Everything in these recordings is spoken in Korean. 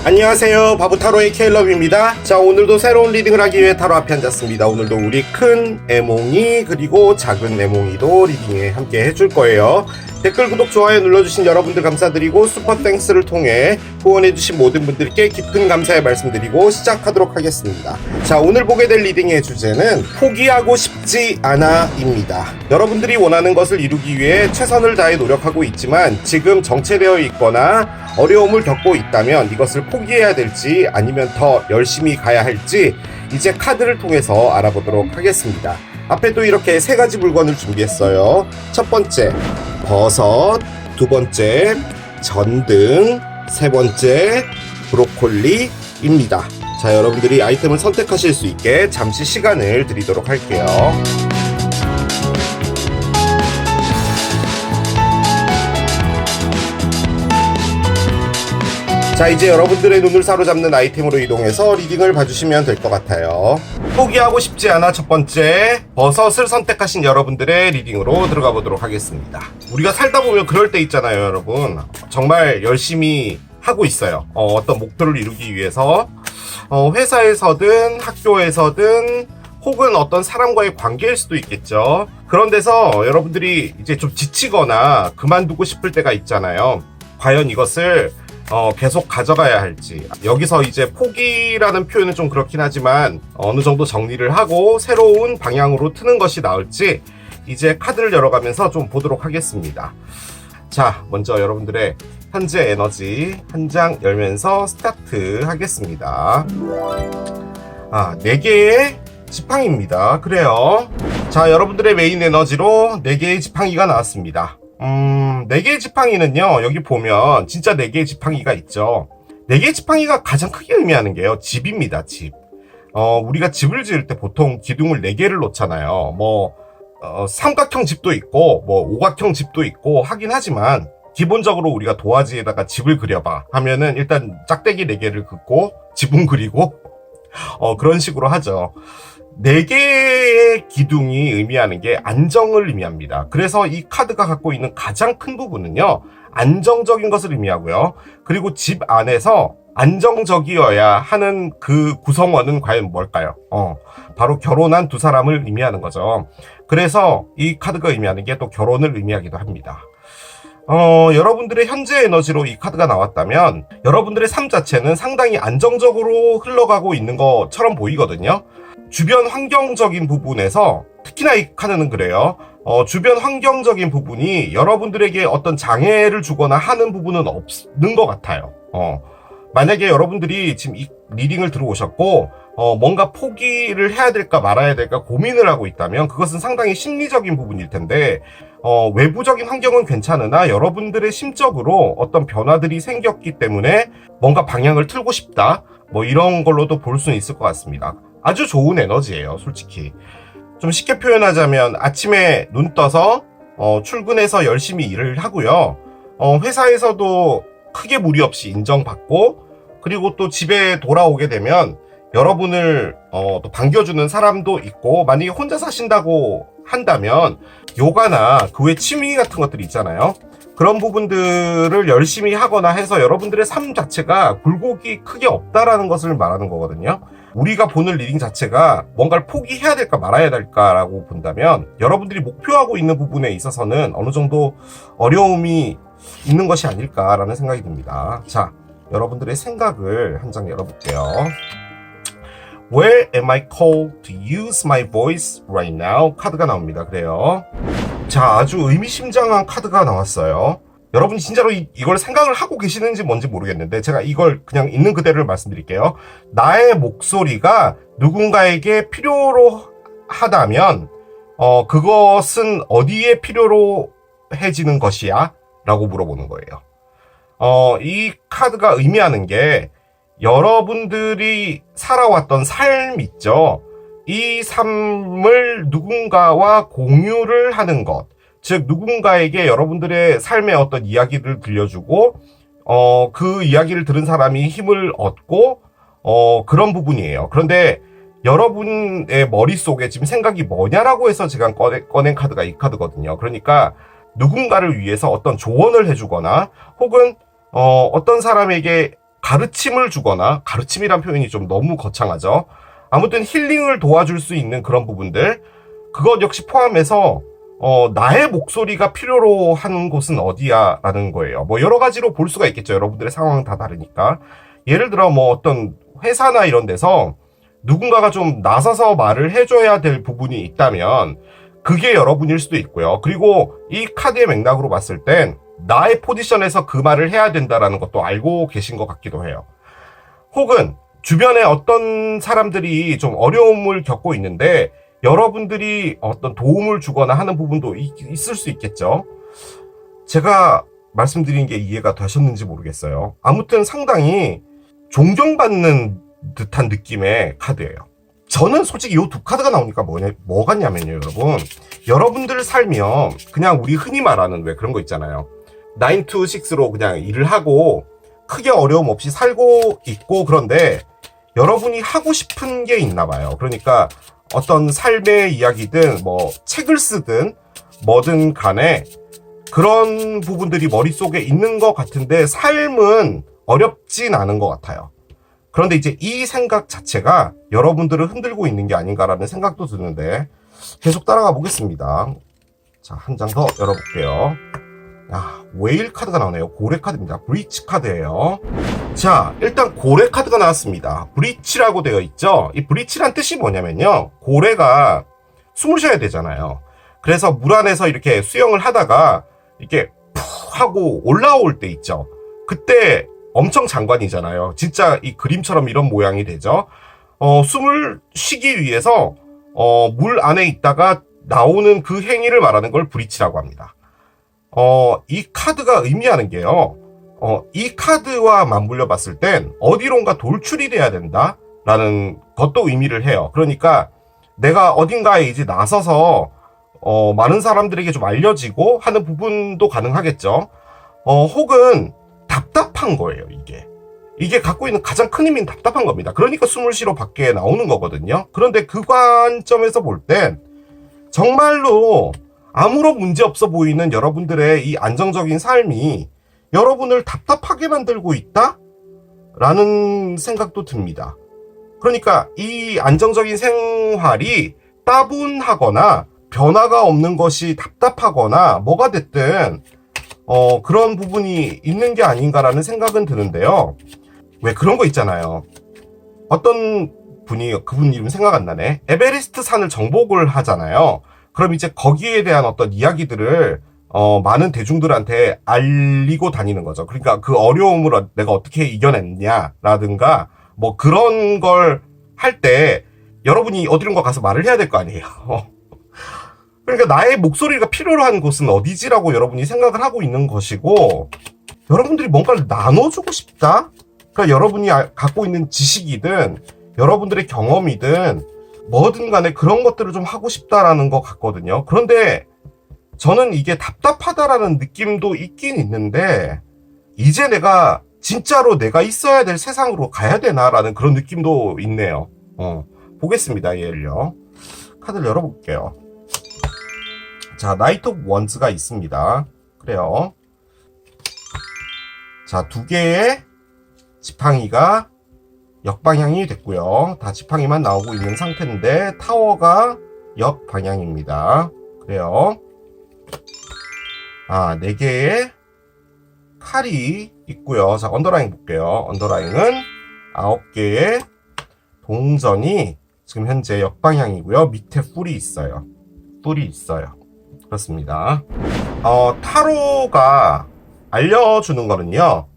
안녕하세요, 바보타로의 케일럽입니다. 자, 오늘도 새로운 리딩을 하기 위해 타로 앞에 앉았습니다. 오늘도 우리 큰 애몽이 그리고 작은 애몽이도 리딩에 함께 해줄 거예요. 댓글, 구독, 좋아요 눌러주신 여러분들 감사드리고 슈퍼땡스를 통해 후원해주신 모든 분들께 깊은 감사의 말씀드리고 시작하도록 하겠습니다. 자, 오늘 보게 될 리딩의 주제는 포기하고 싶지 않아 입니다. 여러분들이 원하는 것을 이루기 위해 최선을 다해 노력하고 있지만 지금 정체되어 있거나 어려움을 겪고 있다면 이것을 포기해야 될지 아니면 더 열심히 가야 할지 이제 카드를 통해서 알아보도록 하겠습니다. 앞에 또 이렇게 세 가지 물건을 준비했어요. 첫 번째 버섯, 두 번째 전등, 세 번째 브로콜리입니다. 자, 여러분들이 아이템을 선택하실 수 있게 잠시 시간을 드리도록 할게요. 자, 이제 여러분들의 눈을 사로잡는 아이템으로 이동해서 리딩을 봐주시면 될 것 같아요. 포기하고 싶지 않아 첫 번째 버섯을 선택하신 여러분들의 리딩으로 들어가 보도록 하겠습니다. 우리가 살다 보면 그럴 때 있잖아요, 여러분. 정말 열심히 하고 있어요. 어떤 목표를 이루기 위해서 회사에서든 학교에서든 혹은 어떤 사람과의 관계일 수도 있겠죠. 그런 데서 여러분들이 이제 좀 지치거나 그만두고 싶을 때가 있잖아요. 과연 이것을 계속 가져가야 할지. 여기서 이제 포기라는 표현은 좀 그렇긴 하지만 어느 정도 정리를 하고 새로운 방향으로 트는 것이 나을지 이제 카드를 열어가면서 좀 보도록 하겠습니다. 자, 먼저 여러분들의 현재 에너지 한 장 열면서 스타트 하겠습니다. 4개의 지팡이입니다. 그래요. 자, 여러분들의 메인 에너지로 4개의 지팡이가 나왔습니다. 4개의 지팡이는요, 여기 보면 진짜 4개의 지팡이가 있죠. 4개의 지팡이가 가장 크게 의미하는 게요, 집입니다, 집. 우리가 집을 지을 때 보통 기둥을 4개를 놓잖아요. 삼각형 집도 있고, 오각형 집도 있고 하긴 하지만, 기본적으로 우리가 도화지에다가 집을 그려봐 하면은 일단 짝대기 4개를 긋고, 집은 그리고, 그런 식으로 하죠. 4개의 기둥이 의미하는 게 안정을 의미합니다. 그래서 이 카드가 갖고 있는 가장 큰 부분은요, 안정적인 것을 의미하고요. 그리고 집 안에서 안정적이어야 하는 그 구성원은 과연 뭘까요? 바로 결혼한 두 사람을 의미하는 거죠. 그래서 이 카드가 의미하는 게 또 결혼을 의미하기도 합니다. 여러분들의 현재 에너지로 이 카드가 나왔다면 여러분들의 삶 자체는 상당히 안정적으로 흘러가고 있는 것처럼 보이거든요. 주변 환경적인 부분에서 특히나 이 카드는 그래요. 주변 환경적인 부분이 여러분들에게 어떤 장애를 주거나 하는 부분은 없는 것 같아요. 만약에 여러분들이 지금 이 리딩을 들어오셨고 뭔가 포기를 해야 될까 말아야 될까 고민을 하고 있다면 그것은 상당히 심리적인 부분일 텐데 외부적인 환경은 괜찮으나 여러분들의 심적으로 어떤 변화들이 생겼기 때문에 뭔가 방향을 틀고 싶다, 이런 걸로도 볼 수는 있을 것 같습니다. 아주 좋은 에너지예요, 솔직히. 좀 쉽게 표현하자면 아침에 눈 떠서 출근해서 열심히 일을 하고요. 회사에서도 크게 무리 없이 인정받고, 그리고 또 집에 돌아오게 되면 여러분을 또 반겨주는 사람도 있고, 만약에 혼자 사신다고 한다면 요가나 그 외 취미 같은 것들이 있잖아요. 그런 부분들을 열심히 하거나 해서 여러분들의 삶 자체가 굴곡이 크게 없다라는 것을 말하는 거거든요. 우리가 보는 리딩 자체가 뭔가를 포기해야 될까 말아야 될까라고 본다면 여러분들이 목표하고 있는 부분에 있어서는 어느 정도 어려움이 있는 것이 아닐까라는 생각이 듭니다. 자, 여러분들의 생각을 한 장 열어볼게요. Where am I called to use my voice right now? 카드가 나옵니다. 그래요. 자, 아주 의미심장한 카드가 나왔어요. 여러분이 진짜로 이걸 생각을 하고 계시는지 뭔지 모르겠는데 제가 이걸 그냥 있는 그대로를 말씀드릴게요. 나의 목소리가 누군가에게 필요로 하다면 그것은 어디에 필요로 해지는 것이야? 라고 물어보는 거예요. 이 카드가 의미하는 게 여러분들이 살아왔던 삶 있죠. 이 삶을 누군가와 공유를 하는 것, 즉 누군가에게 여러분들의 삶의 어떤 이야기를 들려주고 그 이야기를 들은 사람이 힘을 얻고 그런 부분이에요. 그런데 여러분의 머릿속에 지금 생각이 뭐냐라고 해서 제가 꺼낸 카드가 이 카드거든요. 그러니까 누군가를 위해서 어떤 조언을 해주거나 혹은 어떤 사람에게 가르침을 주거나, 가르침이란 표현이 좀 너무 거창하죠. 아무튼 힐링을 도와줄 수 있는 그런 부분들, 그것 역시 포함해서 나의 목소리가 필요로 하는 곳은 어디야? 라는 거예요. 뭐 여러 가지로 볼 수가 있겠죠. 여러분들의 상황은 다 다르니까. 예를 들어 뭐 어떤 회사나 이런 데서 누군가가 좀 나서서 말을 해줘야 될 부분이 있다면 그게 여러분일 수도 있고요. 그리고 이 카드의 맥락으로 봤을 땐 나의 포지션에서 그 말을 해야 된다라는 것도 알고 계신 것 같기도 해요. 혹은 주변에 어떤 사람들이 좀 어려움을 겪고 있는데 여러분들이 어떤 도움을 주거나 하는 부분도 있을 수 있겠죠. 제가 말씀드린 게 이해가 되셨는지 모르겠어요. 아무튼 상당히 존경받는 듯한 느낌의 카드예요. 저는 솔직히 이 두 카드가 나오니까 뭐 같냐면요, 여러분. 여러분들 살면 그냥 우리 흔히 말하는 왜 그런 거 있잖아요. 9 to 6로 그냥 일을 하고 크게 어려움 없이 살고 있고, 그런데 여러분이 하고 싶은 게 있나 봐요. 그러니까 어떤 삶의 이야기든 뭐 책을 쓰든 뭐든 간에 그런 부분들이 머릿속에 있는 것 같은데 삶은 어렵진 않은 것 같아요. 그런데 이제 이 생각 자체가 여러분들을 흔들고 있는 게 아닌가라는 생각도 드는데 계속 따라가 보겠습니다. 자, 한 장 더 열어볼게요. 웨일 카드가 나오네요. 고래 카드입니다. 브리치 카드예요. 자, 일단 고래 카드가 나왔습니다. 브리치라고 되어 있죠. 이 브리치란 뜻이 뭐냐면요, 고래가 숨을 쉬어야 되잖아요. 그래서 물 안에서 이렇게 수영을 하다가 이렇게 푹 하고 올라올 때 있죠. 그때 엄청 장관이잖아요. 진짜 이 그림처럼 이런 모양이 되죠. 숨을 쉬기 위해서 물 안에 있다가 나오는 그 행위를 말하는 걸 브리치라고 합니다. 이 카드가 의미하는 게요, 이 카드와 맞물려 봤을 땐 어디론가 돌출이 돼야 된다라는 것도 의미를 해요. 그러니까 내가 어딘가에 이제 나서서 많은 사람들에게 좀 알려지고 하는 부분도 가능하겠죠. 혹은 답답한 거예요, 이게 갖고 있는 가장 큰 의미는 답답한 겁니다. 그러니까 숨을 쉬러 밖에 나오는 거거든요. 그런데 그 관점에서 볼 땐 정말로 아무런 문제 없어 보이는 여러분들의 이 안정적인 삶이 여러분을 답답하게 만들고 있다? 라는 생각도 듭니다. 그러니까 이 안정적인 생활이 따분하거나 변화가 없는 것이 답답하거나 뭐가 됐든 그런 부분이 있는 게 아닌가라는 생각은 드는데요. 왜 그런 거 있잖아요. 어떤 분이, 그분 이름 생각 안 나네. 에베레스트 산을 정복을 하잖아요. 그럼 이제 거기에 대한 어떤 이야기들을 많은 대중들한테 알리고 다니는 거죠. 그러니까 그 어려움을 내가 어떻게 이겨냈냐라든가 뭐 그런 걸 할 때 여러분이 어디론가 가서 말을 해야 될 거 아니에요. 그러니까 나의 목소리가 필요로 한 곳은 어디지라고 여러분이 생각을 하고 있는 것이고, 여러분들이 뭔가를 나눠주고 싶다? 그러니까 여러분이 갖고 있는 지식이든 여러분들의 경험이든 뭐든 간에 그런 것들을 좀 하고 싶다라는 것 같거든요. 그런데 저는 이게 답답하다라는 느낌도 있긴 있는데, 이제 내가 진짜로 내가 있어야 될 세상으로 가야 되나라는 그런 느낌도 있네요. 보겠습니다, 얘를요. 카드를 열어볼게요. 자, 나이트 오브 원즈가 있습니다. 그래요. 자, 두 개의 지팡이가 역방향이 됐고요. 다 지팡이만 나오고 있는 상태인데 타워가 역방향입니다. 그래요. 네 개의 칼이 있고요. 자, 언더라인 볼게요. 언더라인은 9개의 동전이 지금 현재 역방향이고요. 밑에 뿔이 있어요. 그렇습니다. 타로가 알려주는 거는요,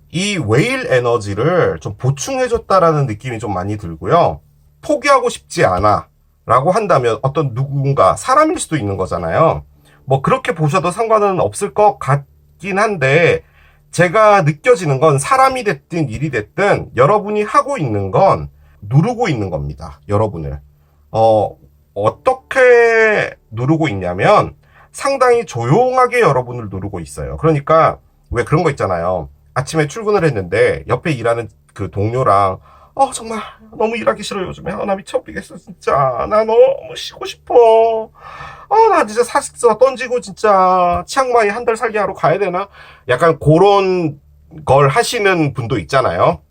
이 웨일 에너지를 좀 보충해줬다라는 느낌이 좀 많이 들고요. 포기하고 싶지 않아 라고 한다면 어떤 누군가, 사람일 수도 있는 거잖아요. 뭐 그렇게 보셔도 상관은 없을 것 같긴 한데, 제가 느껴지는 건 사람이 됐든 일이 됐든 여러분이 하고 있는 건 누르고 있는 겁니다. 여러분을. 어떻게 누르고 있냐면 상당히 조용하게 여러분을 누르고 있어요. 그러니까 왜 그런 거 있잖아요. 아침에 출근을 했는데 옆에 일하는 그 동료랑 정말 너무 일하기 싫어 요즘에. 나 미쳐버리겠어 진짜. 나 너무 쉬고 싶어. 나 진짜 사직서 던지고 진짜 치앙마이 한 달 살기 하러 가야 되나? 약간 그런 걸 하시는 분도 있잖아요.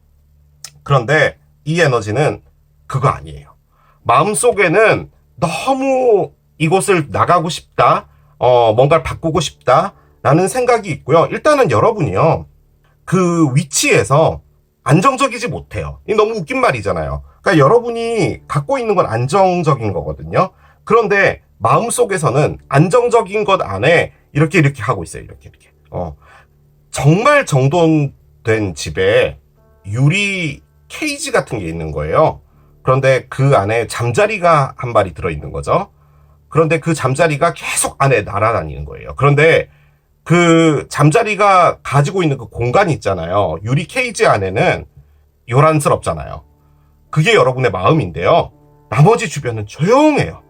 그런데 이 에너지는 그거 아니에요. 마음속에는 너무 이곳을 나가고 싶다, 뭔가를 바꾸고 싶다, 라는 생각이 있고요. 일단은 여러분이요, 그 위치에서 안정적이지 못해요. 이 너무 웃긴 말이잖아요. 그러니까 여러분이 갖고 있는 건 안정적인 거거든요. 그런데 마음속에서는 안정적인 것 안에 이렇게 하고 있어요. 이렇게. 정말 정돈된 집에 유리 케이지 같은 게 있는 거예요. 그런데 그 안에 잠자리가 한 마리 들어있는 거죠. 그런데 그 잠자리가 계속 안에 날아다니는 거예요. 그런데 그 잠자리가 가지고 있는 그 공간이 있잖아요. 유리 케이지 안에는 요란스럽잖아요. 그게 여러분의 마음인데요. 나머지 주변은 조용해요.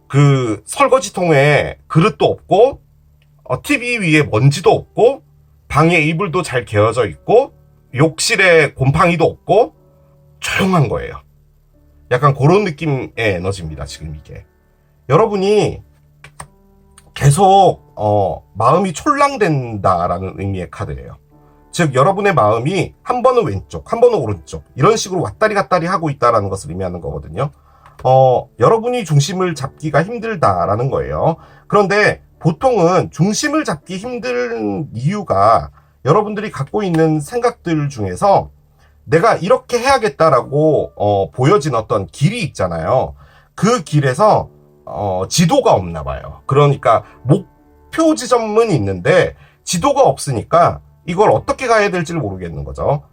그 설거지통에 그릇도 없고, TV 위에 먼지도 없고, 방에 이불도 잘 개어져 있고, 욕실에 곰팡이도 없고, 조용한 거예요. 약간 그런 느낌의 에너지입니다, 지금 이게. 여러분이 계속 마음이 촐랑된다라는 의미의 카드예요. 즉 여러분의 마음이 한 번은 왼쪽, 한 번은 오른쪽 이런 식으로 왔다리 갔다리 하고 있다라는 것을 의미하는 거거든요. 여러분이 중심을 잡기가 힘들다라는 거예요. 그런데 보통은 중심을 잡기 힘든 이유가 여러분들이 갖고 있는 생각들 중에서 내가 이렇게 해야겠다라고 보여진 어떤 길이 있잖아요. 그 길에서 지도가 없나 봐요. 그러니까 목표 지점은 있는데 지도가 없으니까 이걸 어떻게 가야 될지를 모르겠는 거죠.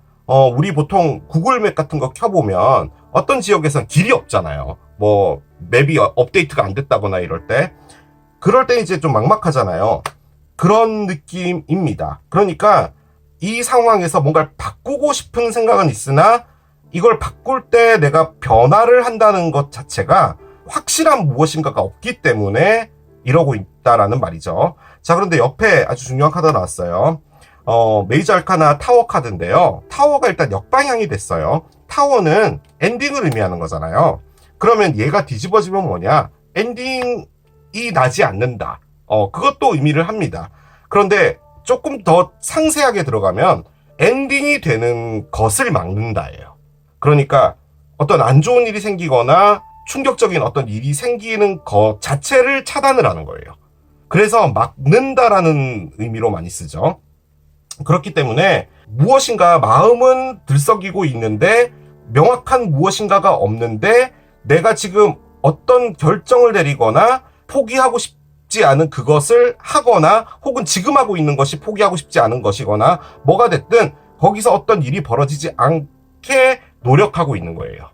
우리 보통 구글맵 같은 거 켜보면 어떤 지역에선 길이 없잖아요. 뭐 맵이 업데이트가 안 됐다거나 이럴 때, 그럴 때 이제 좀 막막하잖아요. 그런 느낌입니다. 그러니까 이 상황에서 뭔가를 바꾸고 싶은 생각은 있으나 이걸 바꿀 때 내가 변화를 한다는 것 자체가 확실한 무엇인가가 없기 때문에 이러고 있다라는 말이죠. 자, 그런데 옆에 아주 중요한 카드가 나왔어요. 메이저 알카나 타워 카드인데요. 타워가 일단 역방향이 됐어요. 타워는 엔딩을 의미하는 거잖아요. 그러면 얘가 뒤집어지면 뭐냐? 엔딩이 나지 않는다. 그것도 의미를 합니다. 그런데 조금 더 상세하게 들어가면 엔딩이 되는 것을 막는다예요. 그러니까 어떤 안 좋은 일이 생기거나 충격적인 어떤 일이 생기는 것 자체를 차단을 하는 거예요. 그래서 막는다라는 의미로 많이 쓰죠. 그렇기 때문에 무엇인가 마음은 들썩이고 있는데 명확한 무엇인가가 없는데 내가 지금 어떤 결정을 내리거나 포기하고 싶지 않은 그것을 하거나 혹은 지금 하고 있는 것이 포기하고 싶지 않은 것이거나 뭐가 됐든 거기서 어떤 일이 벌어지지 않게 노력하고 있는 거예요.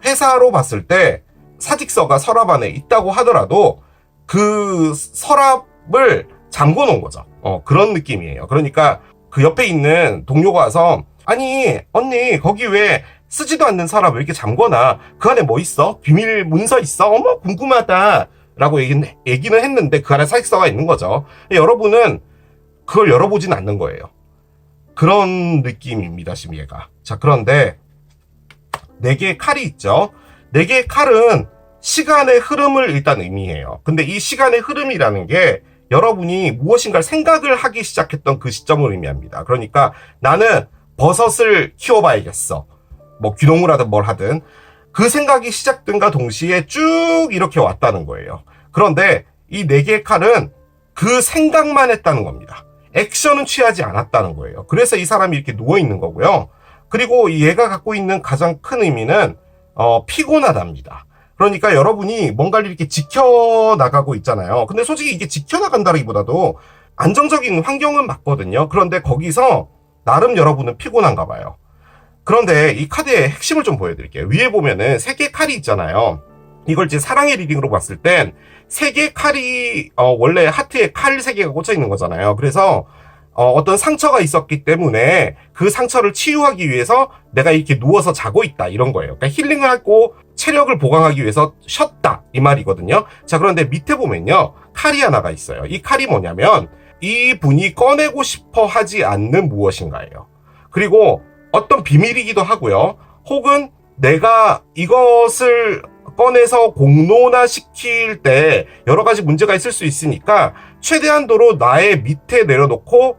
회사로 봤을 때 사직서가 서랍 안에 있다고 하더라도 그 서랍을 잠궈 놓은 거죠. 그런 느낌이에요. 그러니까 그 옆에 있는 동료가 와서 아니 언니 거기 왜 쓰지도 않는 서랍 왜 이렇게 잠궈놔? 그 안에 뭐 있어? 비밀 문서 있어? 어머 궁금하다 라고 얘기는 했는데 그 안에 사직서가 있는 거죠. 여러분은 그걸 열어보진 않는 거예요. 그런 느낌입니다, 지금 얘가. 자, 그런데 4개의 칼이 있죠. 4개의 칼은 시간의 흐름을 일단 의미해요. 근데 이 시간의 흐름이라는 게 여러분이 무엇인가를 생각을 하기 시작했던 그 시점을 의미합니다. 그러니까 나는 버섯을 키워봐야겠어. 뭐 귀농을 하든 뭘 하든 그 생각이 시작된과 동시에 쭉 이렇게 왔다는 거예요. 그런데 이 4개의 칼은 그 생각만 했다는 겁니다. 액션은 취하지 않았다는 거예요. 그래서 이 사람이 이렇게 누워있는 거고요. 그리고 얘가 갖고 있는 가장 큰 의미는 피곤하답니다. 그러니까 여러분이 뭔가를 이렇게 지켜나가고 있잖아요. 근데 솔직히 이게 지켜나간다기보다도 안정적인 환경은 맞거든요. 그런데 거기서 나름 여러분은 피곤한가 봐요. 그런데 이 카드의 핵심을 좀 보여드릴게요. 위에 보면은 3개의 칼이 있잖아요. 이걸 이제 사랑의 리딩으로 봤을 땐 3개의 칼이 원래 하트에 칼 3개가 꽂혀 있는 거잖아요. 그래서 어떤 상처가 있었기 때문에 그 상처를 치유하기 위해서 내가 이렇게 누워서 자고 있다 이런 거예요. 그러니까 힐링을 하고 체력을 보강하기 위해서 쉬었다 이 말이거든요. 자, 그런데 밑에 보면요 칼이 하나가 있어요. 이 칼이 뭐냐면 이 분이 꺼내고 싶어 하지 않는 무엇인가예요. 그리고 어떤 비밀이기도 하고요. 혹은 내가 이것을 꺼내서 공론화 시킬 때 여러 가지 문제가 있을 수 있으니까 최대한도로 나의 밑에 내려놓고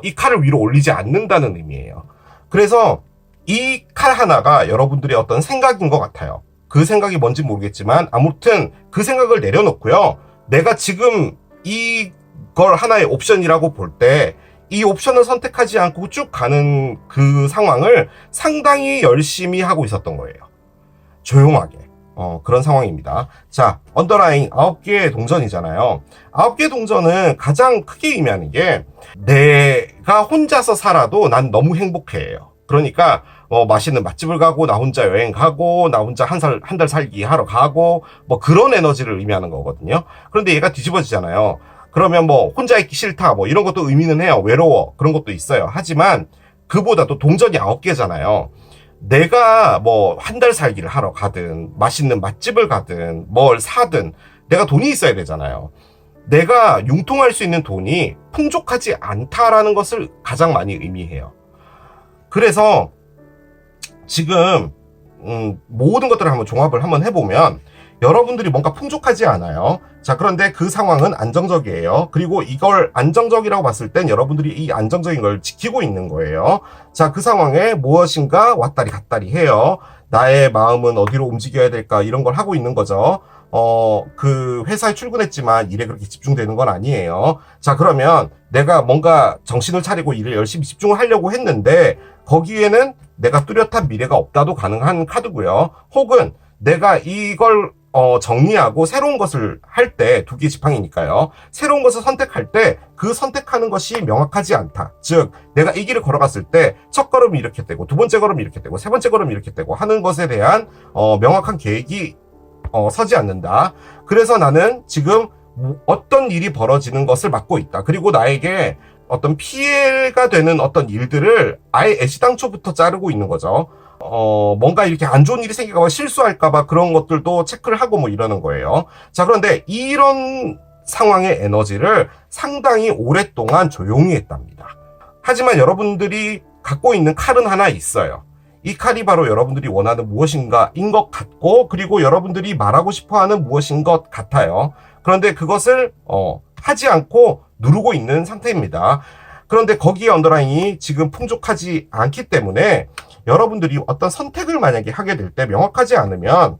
이 칼을 위로 올리지 않는다는 의미예요. 그래서 이 칼 하나가 여러분들의 어떤 생각인 것 같아요. 그 생각이 뭔지 모르겠지만 아무튼 그 생각을 내려놓고요. 내가 지금 이걸 하나의 옵션이라고 볼 때 이 옵션을 선택하지 않고 쭉 가는 그 상황을 상당히 열심히 하고 있었던 거예요. 조용하게. 그런 상황입니다. 자, 언더라인 9개의 동전이잖아요. 9개의 동전은 가장 크게 의미하는 게 내가 혼자서 살아도 난 너무 행복해요. 그러니까 맛있는 맛집을 가고 나 혼자 여행 가고 나 혼자 한 달 살기 하러 가고 뭐 그런 에너지를 의미하는 거거든요. 그런데 얘가 뒤집어지잖아요. 그러면 뭐 혼자 있기 싫다 뭐 이런 것도 의미는 해요. 외로워 그런 것도 있어요. 하지만 그보다도 동전이 9개잖아요. 내가 뭐 한 달 살기를 하러 가든 맛있는 맛집을 가든 뭘 사든 내가 돈이 있어야 되잖아요. 내가 융통할 수 있는 돈이 풍족하지 않다라는 것을 가장 많이 의미해요. 그래서 지금 모든 것들을 한번 종합을 한번 해보면 여러분들이 뭔가 풍족하지 않아요. 자, 그런데 그 상황은 안정적이에요. 그리고 이걸 안정적이라고 봤을 땐 여러분들이 이 안정적인 걸 지키고 있는 거예요. 자, 그 상황에 무엇인가 왔다리 갔다리 해요. 나의 마음은 어디로 움직여야 될까 이런 걸 하고 있는 거죠. 그 회사에 출근했지만 일에 그렇게 집중되는 건 아니에요. 자, 그러면 내가 뭔가 정신을 차리고 일을 열심히 집중을 하려고 했는데 거기에는 내가 뚜렷한 미래가 없다도 가능한 카드고요. 혹은 내가 이걸 정리하고 새로운 것을 할 때 두 개의 지팡이니까요. 새로운 것을 선택할 때 그 선택하는 것이 명확하지 않다. 즉 내가 이 길을 걸어갔을 때 첫 걸음이 이렇게 되고 두 번째 걸음이 이렇게 되고 세 번째 걸음이 이렇게 되고 하는 것에 대한 명확한 계획이 서지 않는다. 그래서 나는 지금 어떤 일이 벌어지는 것을 막고 있다. 그리고 나에게 어떤 피해가 되는 어떤 일들을 아예 애시당초부터 자르고 있는 거죠. 뭔가 이렇게 안 좋은 일이 생길까봐 실수할까봐 그런 것들도 체크를 하고 뭐 이러는 거예요. 자, 그런데 이런 상황의 에너지를 상당히 오랫동안 조용히 했답니다. 하지만 여러분들이 갖고 있는 칼은 하나 있어요. 이 칼이 바로 여러분들이 원하는 무엇인가인 것 같고, 그리고 여러분들이 말하고 싶어 하는 무엇인 것 같아요. 그런데 그것을, 하지 않고 누르고 있는 상태입니다. 그런데 거기에 언더라인이 지금 풍족하지 않기 때문에 여러분들이 어떤 선택을 만약에 하게 될 때 명확하지 않으면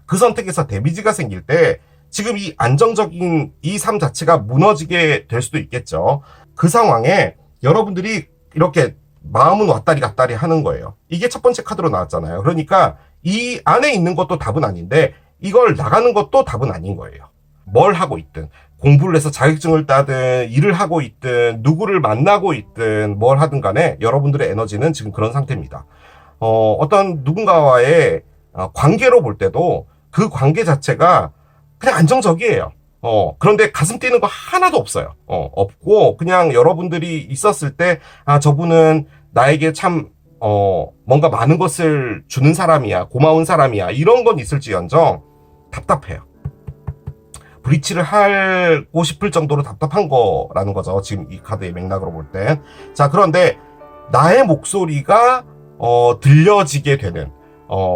그 선택에서 데미지가 생길 때 지금 이 안정적인 이 삶 자체가 무너지게 될 수도 있겠죠. 그 상황에 여러분들이 이렇게 마음은 왔다리 갔다리 하는 거예요. 이게 첫 번째 카드로 나왔잖아요. 그러니까 이 안에 있는 것도 답은 아닌데 이걸 나가는 것도 답은 아닌 거예요. 뭘 하고 있든 공부를 해서 자격증을 따든 일을 하고 있든 누구를 만나고 있든 뭘 하든 간에 여러분들의 에너지는 지금 그런 상태입니다. 어떤 누군가와의 관계로 볼 때도 그 관계 자체가 그냥 안정적이에요. 그런데 가슴 뛰는 거 하나도 없어요. 없고 그냥 여러분들이 있었을 때 저분은 나에게 참 뭔가 많은 것을 주는 사람이야, 고마운 사람이야 이런 건 있을지언정 답답해요. 브리치를 하고 싶을 정도로 답답한 거라는 거죠. 지금 이 카드의 맥락으로 볼 땐. 자, 그런데 나의 목소리가 들려지게 되는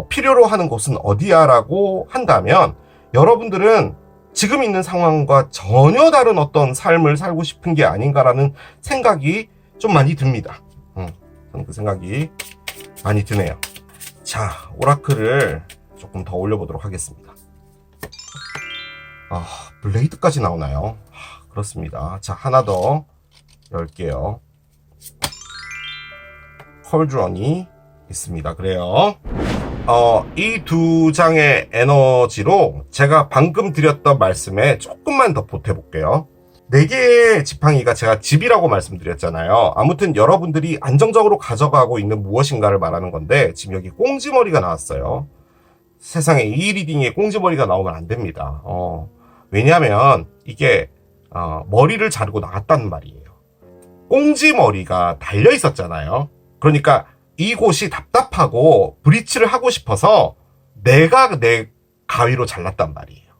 필요로 하는 곳은 어디야라고 한다면 여러분들은 지금 있는 상황과 전혀 다른 어떤 삶을 살고 싶은 게 아닌가라는 생각이 좀 많이 듭니다. 저는 그 생각이 많이 드네요. 자, 오라클을 조금 더 올려보도록 하겠습니다. 블레이드까지 나오나요? 그렇습니다. 자, 하나 더 열게요. 컬드런이 있습니다. 그래요. 이 두 장의 에너지로 제가 방금 드렸던 말씀에 조금만 더 보태볼게요. 4개의 지팡이가 제가 집이라고 말씀드렸잖아요. 아무튼 여러분들이 안정적으로 가져가고 있는 무엇인가를 말하는 건데 지금 여기 꽁지머리가 나왔어요. 세상에 이 리딩에 꽁지머리가 나오면 안 됩니다. 왜냐하면 이게 머리를 자르고 나왔다는 말이에요. 꽁지머리가 달려 있었잖아요. 그러니까 이곳이 답답하고 브리치를 하고 싶어서 내가 내 가위로 잘랐단 말이에요.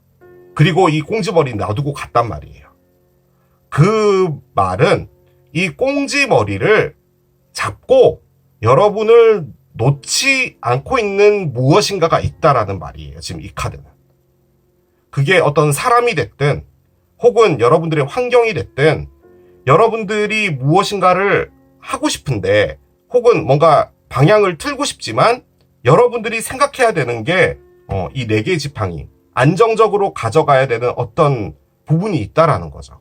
그리고 이 꽁지머리 놔두고 갔단 말이에요. 그 말은 이 꽁지머리를 잡고 여러분을 놓지 않고 있는 무엇인가가 있다라는 말이에요. 지금 이 카드는. 그게 어떤 사람이 됐든 혹은 여러분들의 환경이 됐든 여러분들이 무엇인가를 하고 싶은데 혹은 뭔가 방향을 틀고 싶지만 여러분들이 생각해야 되는 게 이 4개의 지팡이 안정적으로 가져가야 되는 어떤 부분이 있다라는 거죠.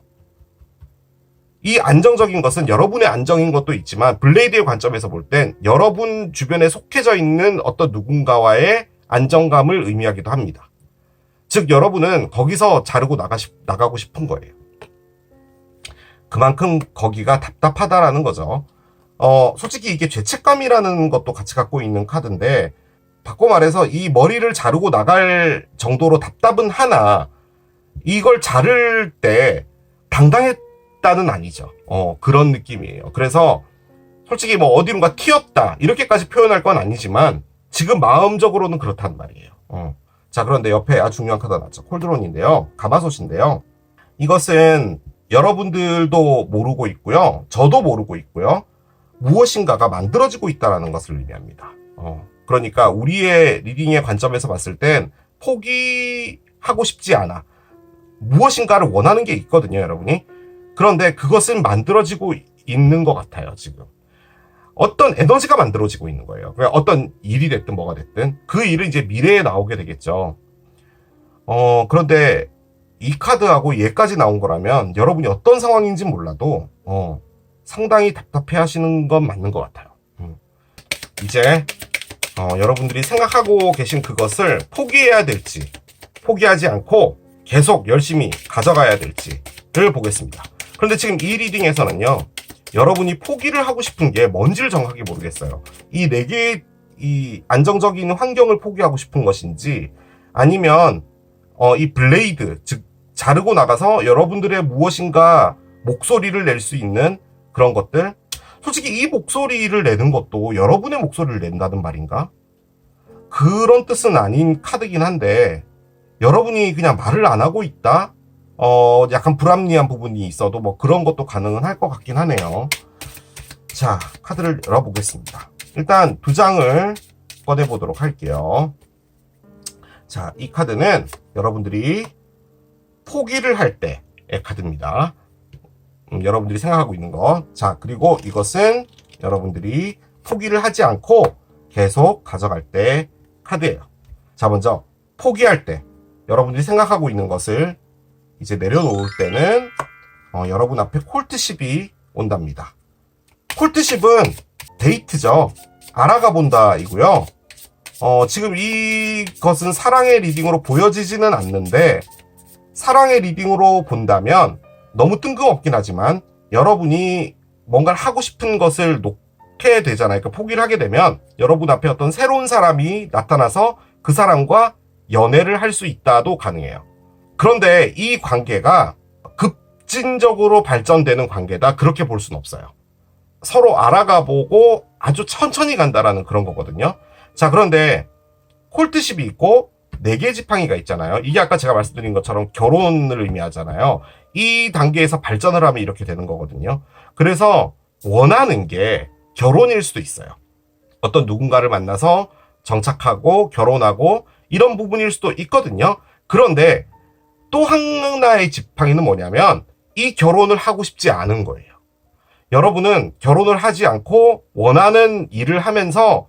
이 안정적인 것은 여러분의 안정인 것도 있지만 블레이드의 관점에서 볼 땐 여러분 주변에 속해져 있는 어떤 누군가와의 안정감을 의미하기도 합니다. 즉 여러분은 거기서 자르고 나가고 싶은 거예요. 그만큼 거기가 답답하다라는 거죠. 솔직히 이게 죄책감이라는 것도 같이 갖고 있는 카드인데 바꿔 말해서 이 머리를 자르고 나갈 정도로 답답은 하나 이걸 자를 때 당당했다는 아니죠. 그런 느낌이에요. 그래서 솔직히 뭐 어디론가 튀었다 이렇게까지 표현할 건 아니지만 지금 마음적으로는 그렇단 말이에요. 자, 그런데 옆에 아주 중요한 카드가 나왔죠. 콜드론인데요. 가마솥인데요. 이것은 여러분들도 모르고 있고요. 저도 모르고 있고요. 무엇인가가 만들어지고 있다는 것을 의미합니다. 그러니까 우리의 리딩의 관점에서 봤을 땐 포기하고 싶지 않아. 무엇인가를 원하는 게 있거든요, 여러분이. 그런데 그것은 만들어지고 있는 것 같아요, 지금. 어떤 에너지가 만들어지고 있는 거예요. 그러니까 어떤 일이 됐든 뭐가 됐든 그 일은 이제 미래에 나오게 되겠죠. 그런데 이 카드하고 얘까지 나온 거라면 여러분이 어떤 상황인지 몰라도 상당히 답답해 하시는 건 맞는 것 같아요. 이제 여러분들이 생각하고 계신 그것을 포기해야 될지 포기하지 않고 계속 열심히 가져가야 될지를 보겠습니다. 그런데 지금 이 리딩에서는요, 여러분이 포기를 하고 싶은 게 뭔지를 정확하게 모르겠어요. 이 4개의 이 안정적인 환경을 포기하고 싶은 것인지 아니면 이 블레이드, 즉 자르고 나가서 여러분들의 무엇인가 목소리를 낼 수 있는 그런 것들. 솔직히 이 목소리를 내는 것도 여러분의 목소리를 낸다는 말인가? 그런 뜻은 아닌 카드긴 한데 여러분이 그냥 말을 안 하고 있다? 약간 불합리한 부분이 있어도 뭐 그런 것도 가능은 할 것 같긴 하네요. 자, 카드를 열어보겠습니다. 일단 2장을 꺼내보도록 할게요. 자, 이 카드는 여러분들이 포기를 할 때의 카드입니다. 여러분들이 생각하고 있는 거. 자, 그리고 이것은 여러분들이 포기를 하지 않고 계속 가져갈 때 카드예요. 자, 먼저 포기할 때 여러분들이 생각하고 있는 것을 이제 내려놓을 때는 여러분 앞에 콜트십이 온답니다. 콜트십은 데이트죠. 알아가 본다 이고요. 지금 이것은 사랑의 리딩으로 보여지지는 않는데 사랑의 리딩으로 본다면 너무 뜬금없긴 하지만 여러분이 뭔가를 하고 싶은 것을 놓게 되잖아요. 그러니까 포기를 하게 되면 여러분 앞에 어떤 새로운 사람이 나타나서 그 사람과 연애를 할 수 있다도 가능해요. 그런데 이 관계가 급진적으로 발전되는 관계다 그렇게 볼 수는 없어요. 서로 알아가 보고 아주 천천히 간다라는 그런 거거든요. 자, 그런데 콜트십이 있고 4개의 지팡이가 있잖아요. 이게 아까 제가 말씀드린 것처럼 결혼을 의미하잖아요. 이 단계에서 발전을 하면 이렇게 되는 거거든요. 그래서 원하는 게 결혼일 수도 있어요. 어떤 누군가를 만나서 정착하고 결혼하고 이런 부분일 수도 있거든요. 그런데 또 하나의 지팡이는 뭐냐면 이 결혼을 하고 싶지 않은 거예요. 여러분은 결혼을 하지 않고 원하는 일을 하면서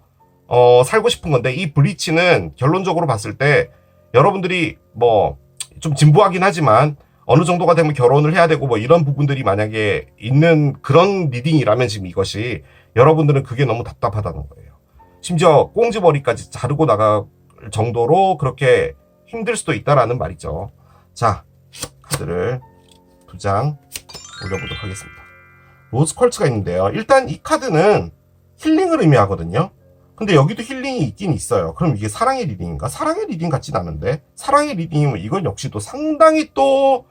살고 싶은 건데 이 브리치는 결론적으로 봤을 때 여러분들이 뭐 좀 진부하긴 하지만 어느 정도가 되면 결혼을 해야 되고 뭐 이런 부분들이 만약에 있는 그런 리딩이라면 지금 이것이 여러분들은 그게 너무 답답하다는 거예요. 심지어 꽁지머리까지 자르고 나갈 정도로 그렇게 힘들 수도 있다라는 말이죠. 자, 카드를 2장 올려보도록 하겠습니다. 로즈 컬츠가 있는데요. 일단 이 카드는 힐링을 의미하거든요. 근데 여기도 힐링이 있긴 있어요. 그럼 이게 사랑의 리딩인가? 사랑의 리딩 같진 않은데 사랑의 리딩이면 이건 역시 또 상당히 또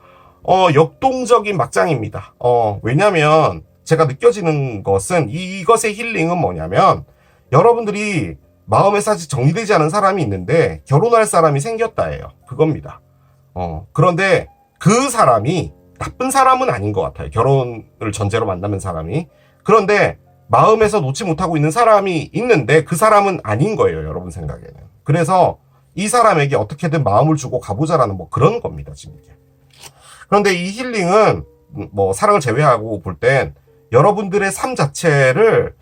역동적인 막장입니다. 왜냐면 제가 느껴지는 것은 이것의 힐링은 뭐냐면 여러분들이 마음에서 아직 정리되지 않은 사람이 있는데 결혼할 사람이 생겼다예요. 그겁니다. 그런데 그 사람이 나쁜 사람은 아닌 것 같아요. 결혼을 전제로 만나는 사람이. 그런데 마음에서 놓지 못하고 있는 사람이 있는데 그 사람은 아닌 거예요. 여러분 생각에는. 그래서 이 사람에게 어떻게든 마음을 주고 가보자라는 뭐 그런 겁니다. 지금 이게. 그런데 이 힐링은 뭐 사랑을 제외하고 볼 땐 여러분들의 삶 자체를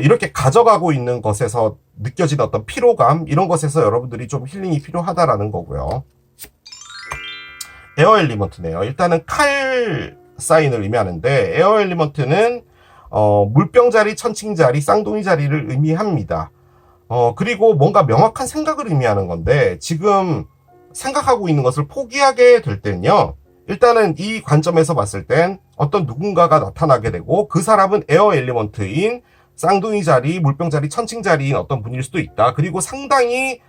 이렇게 가져가고 있는 것에서 느껴지는 어떤 피로감, 이런 것에서 여러분들이 좀 힐링이 필요하다라는 거고요. 에어 엘리먼트네요. 일단은 칼 사인을 의미하는데, 에어 엘리먼트는 물병자리, 천칭자리, 쌍둥이 자리를 의미합니다. 그리고 뭔가 명확한 생각을 의미하는 건데, 지금 생각하고 있는 것을 포기하게 될 때는요, 일단은 이 관점에서 봤을 땐 어떤 누군가가 나타나게 되고, 그 사람은 에어 엘리먼트인 쌍둥이 자리, 물병 자리, 천칭 자리인 어떤 분일 수도 있다. 그리고 상당히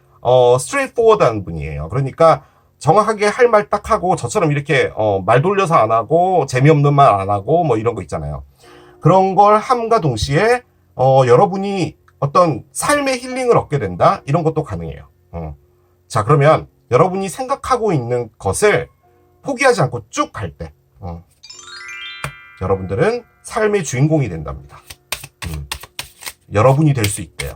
스트레이트포워드한 분이에요. 그러니까 정확하게 할 말 딱 하고, 저처럼 이렇게 말 돌려서 안 하고 재미없는 말 안 하고 뭐 이런 거 있잖아요. 그런 걸 함과 동시에 여러분이 어떤 삶의 힐링을 얻게 된다, 이런 것도 가능해요. 자, 그러면 여러분이 생각하고 있는 것을 포기하지 않고 쭉 갈 때 여러분들은 삶의 주인공이 된답니다. 여러분이 될 수 있대요.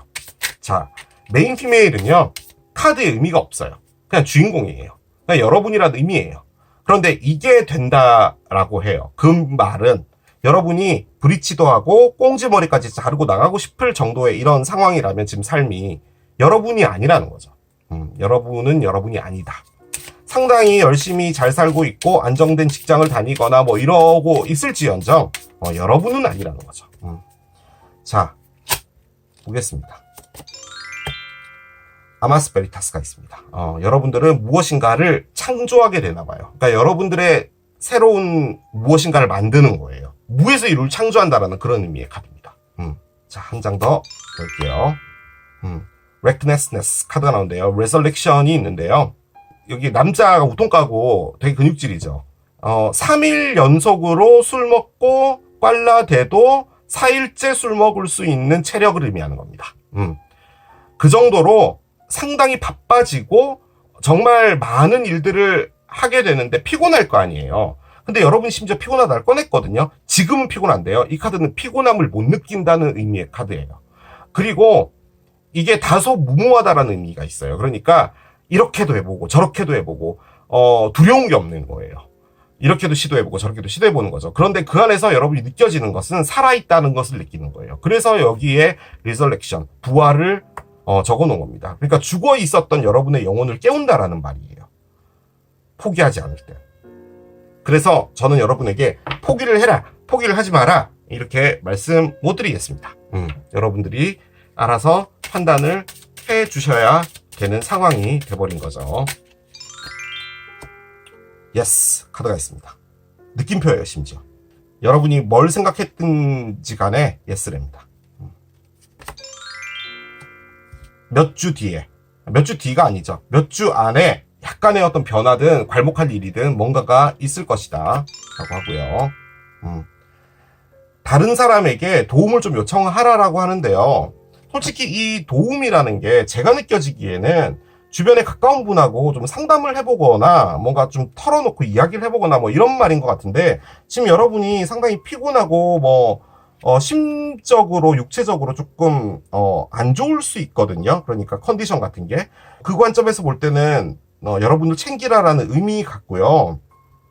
자, 메인 피메일은요, 카드의 의미가 없어요. 그냥 주인공이에요. 그냥 여러분이라는 의미예요. 그런데 이게 된다라고 해요. 그 말은 여러분이 브리치도 하고 꽁지머리까지 자르고 나가고 싶을 정도의 이런 상황이라면, 지금 삶이 여러분이 아니라는 거죠. 여러분은 여러분이 아니다. 상당히 열심히 잘 살고 있고 안정된 직장을 다니거나 뭐 이러고 있을지언정 여러분은 아니라는 거죠. 자, 보겠습니다. 아마스 베리타스가 있습니다. 여러분들은 무엇인가를 창조하게 되나 봐요. 그러니까 여러분들의 새로운 무엇인가를 만드는 거예요. 무에서 이를 창조한다라는 그런 의미의 카드입니다. 자, 한 장 더 볼게요. 레크네스네스 카드가 나오는데요. 레설렉션이 있는데요. 여기 남자가 우통 까고 되게 근육질이죠. 3일 연속으로 술 먹고 꽐라대도 4일째 술 먹을 수 있는 체력을 의미하는 겁니다. 그 정도로 상당히 바빠지고 정말 많은 일들을 하게 되는데 피곤할 거 아니에요. 근데 여러분 심지어 피곤하다를 꺼냈거든요. 지금은 피곤한데요. 이 카드는 피곤함을 못 느낀다는 의미의 카드예요. 그리고 이게 다소 무모하다라는 의미가 있어요. 그러니까 이렇게도 해보고 저렇게도 해보고 두려운 게 없는 거예요. 이렇게도 시도해보고 저렇게도 시도해보는 거죠. 그런데 그 안에서 여러분이 느껴지는 것은 살아있다는 것을 느끼는 거예요. 그래서 여기에 리설렉션, 부활을 적어놓은 겁니다. 그러니까 죽어 있었던 여러분의 영혼을 깨운다라는 말이에요. 포기하지 않을 때. 그래서 저는 여러분에게 포기를 해라, 포기를 하지 마라, 이렇게 말씀 못 드리겠습니다. 여러분들이 알아서 판단을 해 주셔야 되는 상황이 돼버린 거죠. 예스 카드가 있습니다. 느낌표예요. 심지어 여러분이 뭘 생각했든지 간에 예스랍니다. 몇 주 뒤에, 몇 주 뒤가 아니죠, 몇 주 안에 약간의 어떤 변화든 괄목할 일이든 뭔가가 있을 것이다 라고 하고요. 다른 사람에게 도움을 좀 요청하라라고 하는데요. 솔직히 이 도움이라는 게 제가 느껴지기에는 주변에 가까운 분하고 좀 상담을 해보거나 뭔가 좀 털어놓고 이야기를 해보거나 뭐 이런 말인 것 같은데, 지금 여러분이 상당히 피곤하고 뭐 심적으로 육체적으로 조금 안 좋을 수 있거든요. 그러니까 컨디션 같은 게 그 관점에서 볼 때는 여러분들 챙기라라는 의미 같고요.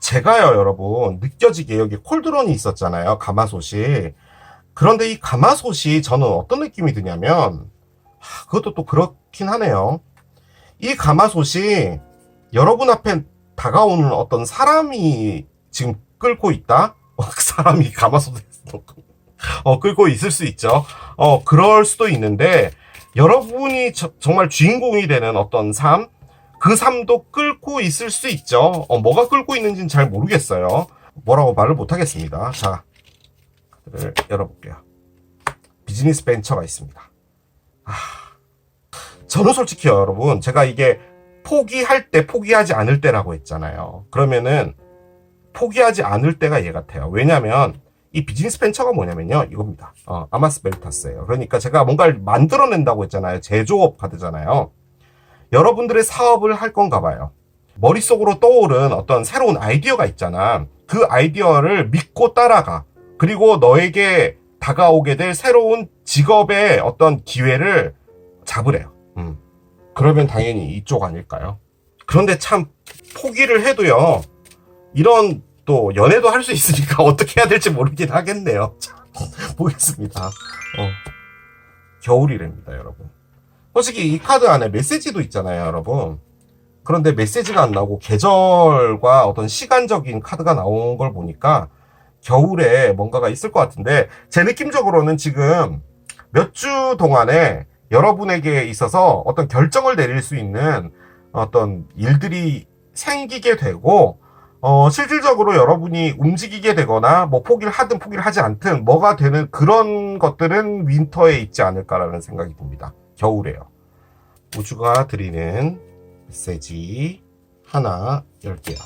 제가요, 여러분, 느껴지게 여기 콜드론이 있었잖아요, 가마솥이. 그런데 이 가마솥이 저는 어떤 느낌이 드냐면, 그것도 또 그렇긴 하네요. 이 가마솥이 여러분 앞에 다가오는 어떤 사람이 지금 끌고 있다? 사람이 가마솥에서 끌고 있을 수 있죠. 그럴 수도 있는데, 여러분이 정말 주인공이 되는 어떤 삶, 그 삶도 끌고 있을 수 있죠. 뭐가 끌고 있는지는 잘 모르겠어요. 뭐라고 말을 못 하겠습니다. 자, 카드를 열어볼게요. 비즈니스 벤처가 있습니다. 저는 솔직히요, 여러분, 제가 이게 포기할 때, 포기하지 않을 때라고 했잖아요. 그러면은 포기하지 않을 때가 얘 같아요. 왜냐면 이 비즈니스 벤처가 뭐냐면요, 이겁니다. 아마스 베리타스예요. 그러니까 제가 뭔가를 만들어낸다고 했잖아요. 제조업 카드잖아요. 여러분들의 사업을 할 건가 봐요. 머릿속으로 떠오른 어떤 새로운 아이디어가 있잖아. 그 아이디어를 믿고 따라가. 그리고 너에게 다가오게 될 새로운 직업의 어떤 기회를 잡으래요. 그러면 당연히 이쪽 아닐까요? 그런데 참 포기를 해도요, 이런 또 연애도 할 수 있으니까 어떻게 해야 될지 모르긴 하겠네요. 자, 보겠습니다. 겨울이랍니다, 여러분. 솔직히 이 카드 안에 메시지도 있잖아요, 여러분. 그런데 메시지가 안 나오고 계절과 어떤 시간적인 카드가 나온 걸 보니까 겨울에 뭔가가 있을 것 같은데, 제 느낌적으로는 지금 몇 주 동안에 여러분에게 있어서 어떤 결정을 내릴 수 있는 어떤 일들이 생기게 되고, 실질적으로 여러분이 움직이게 되거나, 뭐 포기를 하든 포기를 하지 않든 뭐가 되는 그런 것들은 윈터에 있지 않을까라는 생각이 듭니다. 겨울에요. 우주가 드리는 메시지 하나 열게요.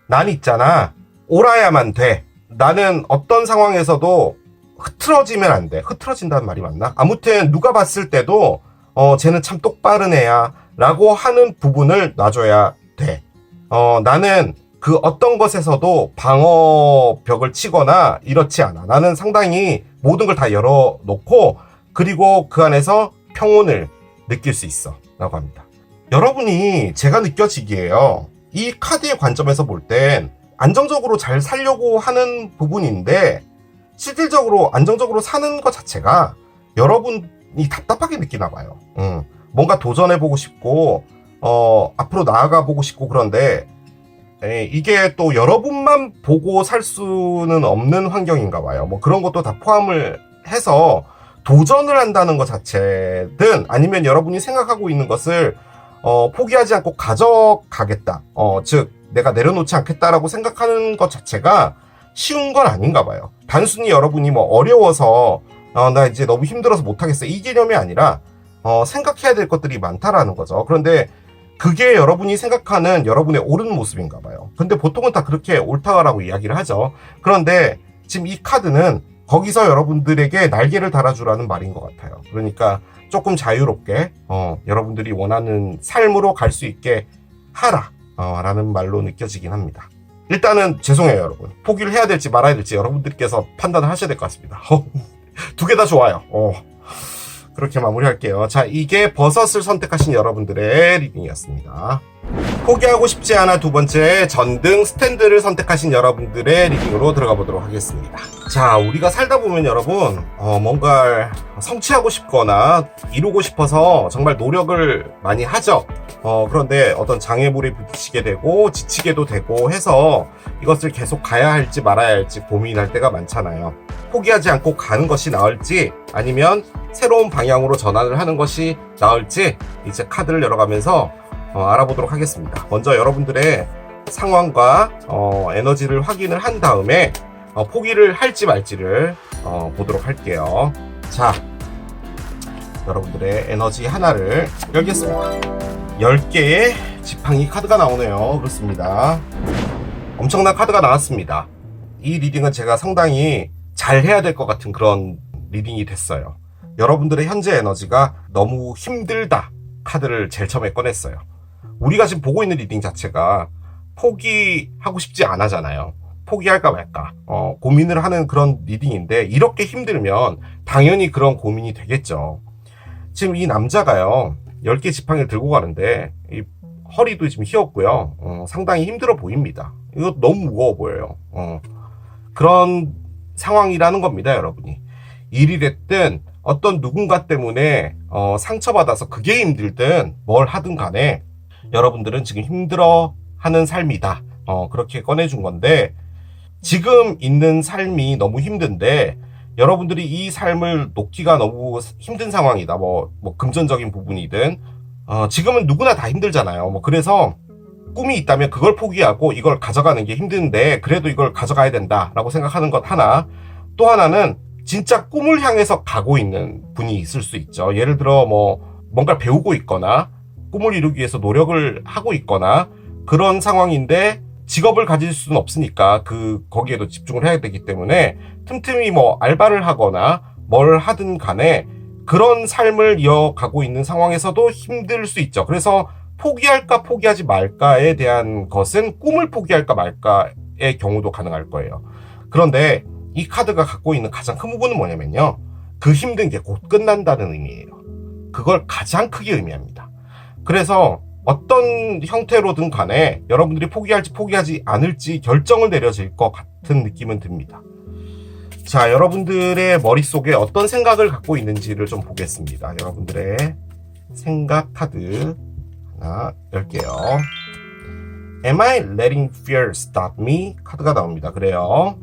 난 있잖아. 옳아야만 돼. 나는 어떤 상황에서도 흐트러지면 안 돼. 흐트러진다는 말이 맞나? 아무튼 누가 봤을 때도 쟤는 참 똑바른 애야 라고 하는 부분을 놔줘야 돼. 나는 그 어떤 것에서도 방어벽을 치거나 이렇지 않아. 나는 상당히 모든 걸 다 열어놓고, 그리고 그 안에서 평온을 느낄 수 있어 라고 합니다. 여러분이 제가 느껴지기에요, 이 카드의 관점에서 볼 땐 안정적으로 잘 살려고 하는 부분인데, 실질적으로 안정적으로 사는 것 자체가 여러분이 답답하게 느끼나 봐요. 뭔가 도전해보고 싶고, 앞으로 나아가보고 싶고, 그런데 이게 또 여러분만 보고 살 수는 없는 환경인가 봐요. 뭐 그런 것도 다 포함을 해서 도전을 한다는 것 자체든, 아니면 여러분이 생각하고 있는 것을 포기하지 않고 가져가겠다, 즉 내가 내려놓지 않겠다라고 생각하는 것 자체가 쉬운 건 아닌가 봐요. 단순히 여러분이 뭐 어려워서 나 이제 너무 힘들어서 못하겠어, 이 개념이 아니라 생각해야 될 것들이 많다라는 거죠. 그런데 그게 여러분이 생각하는 여러분의 옳은 모습인가 봐요. 근데 보통은 다 그렇게 옳다라고 이야기를 하죠. 그런데 지금 이 카드는 거기서 여러분들에게 날개를 달아주라는 말인 것 같아요. 그러니까 조금 자유롭게 여러분들이 원하는 삶으로 갈 수 있게 하라 라는 말로 느껴지긴 합니다. 일단은 죄송해요, 여러분. 포기를 해야 될지 말아야 될지 여러분들께서 판단을 하셔야 될 것 같습니다. 두 개 다 좋아요. 그렇게 마무리할게요. 자, 이게 버섯을 선택하신 여러분들의 리딩이었습니다. 포기하고 싶지 않아 두 번째, 전등 스탠드를 선택하신 여러분들의 리딩으로 들어가 보도록 하겠습니다. 자, 우리가 살다 보면 여러분, 뭔가 성취하고 싶거나 이루고 싶어서 정말 노력을 많이 하죠. 그런데 어떤 장애물에 부딪히게 되고 지치게도 되고 해서 이것을 계속 가야 할지 말아야 할지 고민할 때가 많잖아요. 포기하지 않고 가는 것이 나을지, 아니면 새로운 방향으로 전환을 하는 것이 나을지, 이제 카드를 열어가면서 알아보도록 하겠습니다. 먼저 여러분들의 상황과 에너지를 확인을 한 다음에 포기를 할지 말지를 보도록 할게요. 자, 여러분들의 에너지 하나를 열겠습니다. 10개의 지팡이 카드가 나오네요. 그렇습니다. 엄청난 카드가 나왔습니다. 이 리딩은 제가 상당히 잘 해야 될 것 같은 그런 리딩이 됐어요. 여러분들의 현재 에너지가 너무 힘들다 카드를 제일 처음에 꺼냈어요. 우리가 지금 보고 있는 리딩 자체가 포기하고 싶지 않아잖아요. 포기할까 말까 고민을 하는 그런 리딩인데, 이렇게 힘들면 당연히 그런 고민이 되겠죠. 지금 이 남자가요, 10개 지팡이를 들고 가는데 이 허리도 지금 휘었고요. 상당히 힘들어 보입니다. 이거 너무 무거워 보여요. 그런 상황이라는 겁니다, 여러분이. 일이 됐든 어떤 누군가 때문에 상처받아서 그게 힘들든 뭘 하든 간에 여러분들은 지금 힘들어하는 삶이다. 그렇게 꺼내준 건데, 지금 있는 삶이 너무 힘든데 여러분들이 이 삶을 놓기가 너무 힘든 상황이다. 뭐 금전적인 부분이든 지금은 누구나 다 힘들잖아요. 그래서 꿈이 있다면 그걸 포기하고 이걸 가져가는 게 힘든데 그래도 이걸 가져가야 된다라고 생각하는 것 하나, 또 하나는 진짜 꿈을 향해서 가고 있는 분이 있을 수 있죠. 예를 들어 뭔가 배우고 있거나 꿈을 이루기 위해서 노력을 하고 있거나 그런 상황인데, 직업을 가질 수는 없으니까 거기에도 집중을 해야 되기 때문에 틈틈이 알바를 하거나 뭘 하든 간에 그런 삶을 이어가고 있는 상황에서도 힘들 수 있죠. 그래서 포기할까 포기하지 말까에 대한 것은 꿈을 포기할까 말까의 경우도 가능할 거예요. 그런데 이 카드가 갖고 있는 가장 큰 부분은 뭐냐면요, 그 힘든 게 곧 끝난다는 의미예요. 그걸 가장 크게 의미합니다. 그래서 어떤 형태로든 간에 여러분들이 포기할지 포기하지 않을지 결정을 내려질 것 같은 느낌은 듭니다. 자, 여러분들의 머릿속에 어떤 생각을 갖고 있는지를 좀 보겠습니다. 여러분들의 생각 카드 하나 열게요. Am I letting fear stop me? 카드가 나옵니다. 그래요.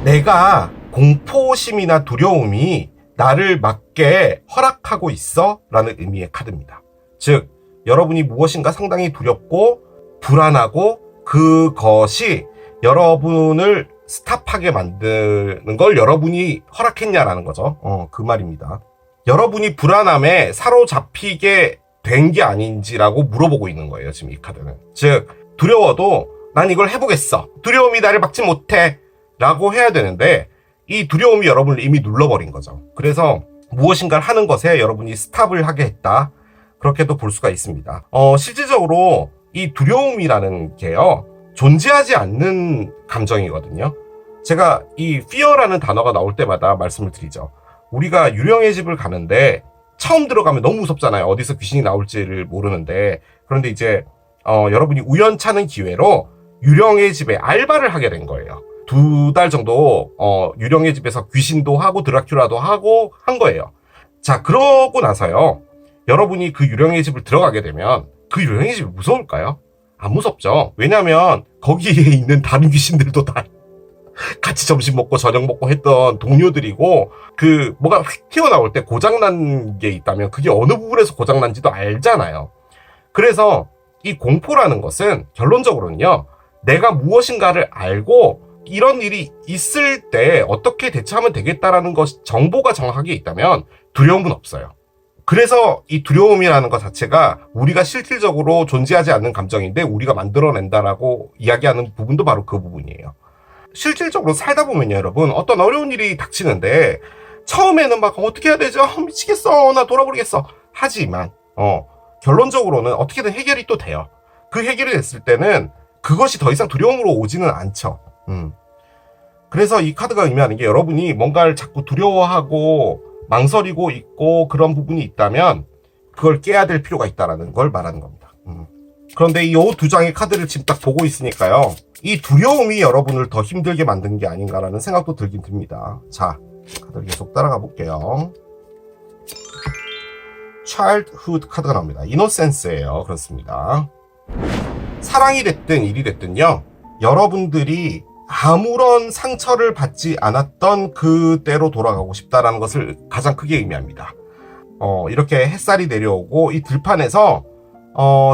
내가 공포심이나 두려움이 나를 막게 허락하고 있어? 라는 의미의 카드입니다. 즉, 여러분이 무엇인가 상당히 두렵고 불안하고 그것이 여러분을 스탑하게 만드는 걸 여러분이 허락했냐라는 거죠. 그 말입니다. 여러분이 불안함에 사로잡히게 된 게 아닌지라고 물어보고 있는 거예요. 지금 이 카드는. 즉, 두려워도 난 이걸 해보겠어. 두려움이 나를 막지 못해. 라고 해야 되는데 이 두려움이 여러분을 이미 눌러버린 거죠. 그래서 무엇인가를 하는 것에 여러분이 스탑을 하게 했다. 그렇게도 볼 수가 있습니다. 실질적으로 이 두려움이라는 게요. 존재하지 않는 감정이거든요. 제가 이 fear라는 단어가 나올 때마다 말씀을 드리죠. 우리가 유령의 집을 가는데 처음 들어가면 너무 무섭잖아요. 어디서 귀신이 나올지를 모르는데. 그런데 이제 여러분이 우연찮은 기회로 유령의 집에 알바를 하게 된 거예요. 2달 정도 유령의 집에서 귀신도 하고 드라큘라도 하고 한 거예요. 자, 그러고 나서요. 여러분이 그 유령의 집을 들어가게 되면 그 유령의 집이 무서울까요? 안 무섭죠. 왜냐면 거기에 있는 다른 귀신들도 다 같이 점심 먹고 저녁 먹고 했던 동료들이고 그 뭐가 휙 튀어나올 때 고장난 게 있다면 그게 어느 부분에서 고장난지도 알잖아요. 그래서 이 공포라는 것은 결론적으로는요. 내가 무엇인가를 알고 이런 일이 있을 때 어떻게 대처하면 되겠다라는 것 정보가 정확하게 있다면 두려움은 없어요. 그래서 이 두려움이라는 것 자체가 우리가 실질적으로 존재하지 않는 감정인데 우리가 만들어낸다라고 이야기하는 부분도 바로 그 부분이에요. 실질적으로 살다 보면요, 여러분, 어떤 어려운 일이 닥치는데 처음에는 막 어떻게 해야 되죠? 미치겠어, 나 돌아버리겠어. 하지만 결론적으로는 어떻게든 해결이 또 돼요. 그 해결이 됐을 때는 그것이 더 이상 두려움으로 오지는 않죠. 그래서 이 카드가 의미하는 게 여러분이 뭔가를 자꾸 두려워하고 망설이고 있고 그런 부분이 있다면 그걸 깨야 될 필요가 있다는 걸 말하는 겁니다. 그런데 이 2장의 카드를 지금 딱 보고 있으니까요. 이 두려움이 여러분을 더 힘들게 만든 게 아닌가라는 생각도 들긴 듭니다. 자, 카드를 계속 따라가 볼게요. Childhood 카드가 나옵니다. 이노센스예요. 그렇습니다. 사랑이 됐든 일이 됐든요. 여러분들이 아무런 상처를 받지 않았던 그때로 돌아가고 싶다라는 것을 가장 크게 의미합니다. 이렇게 햇살이 내려오고 이 들판에서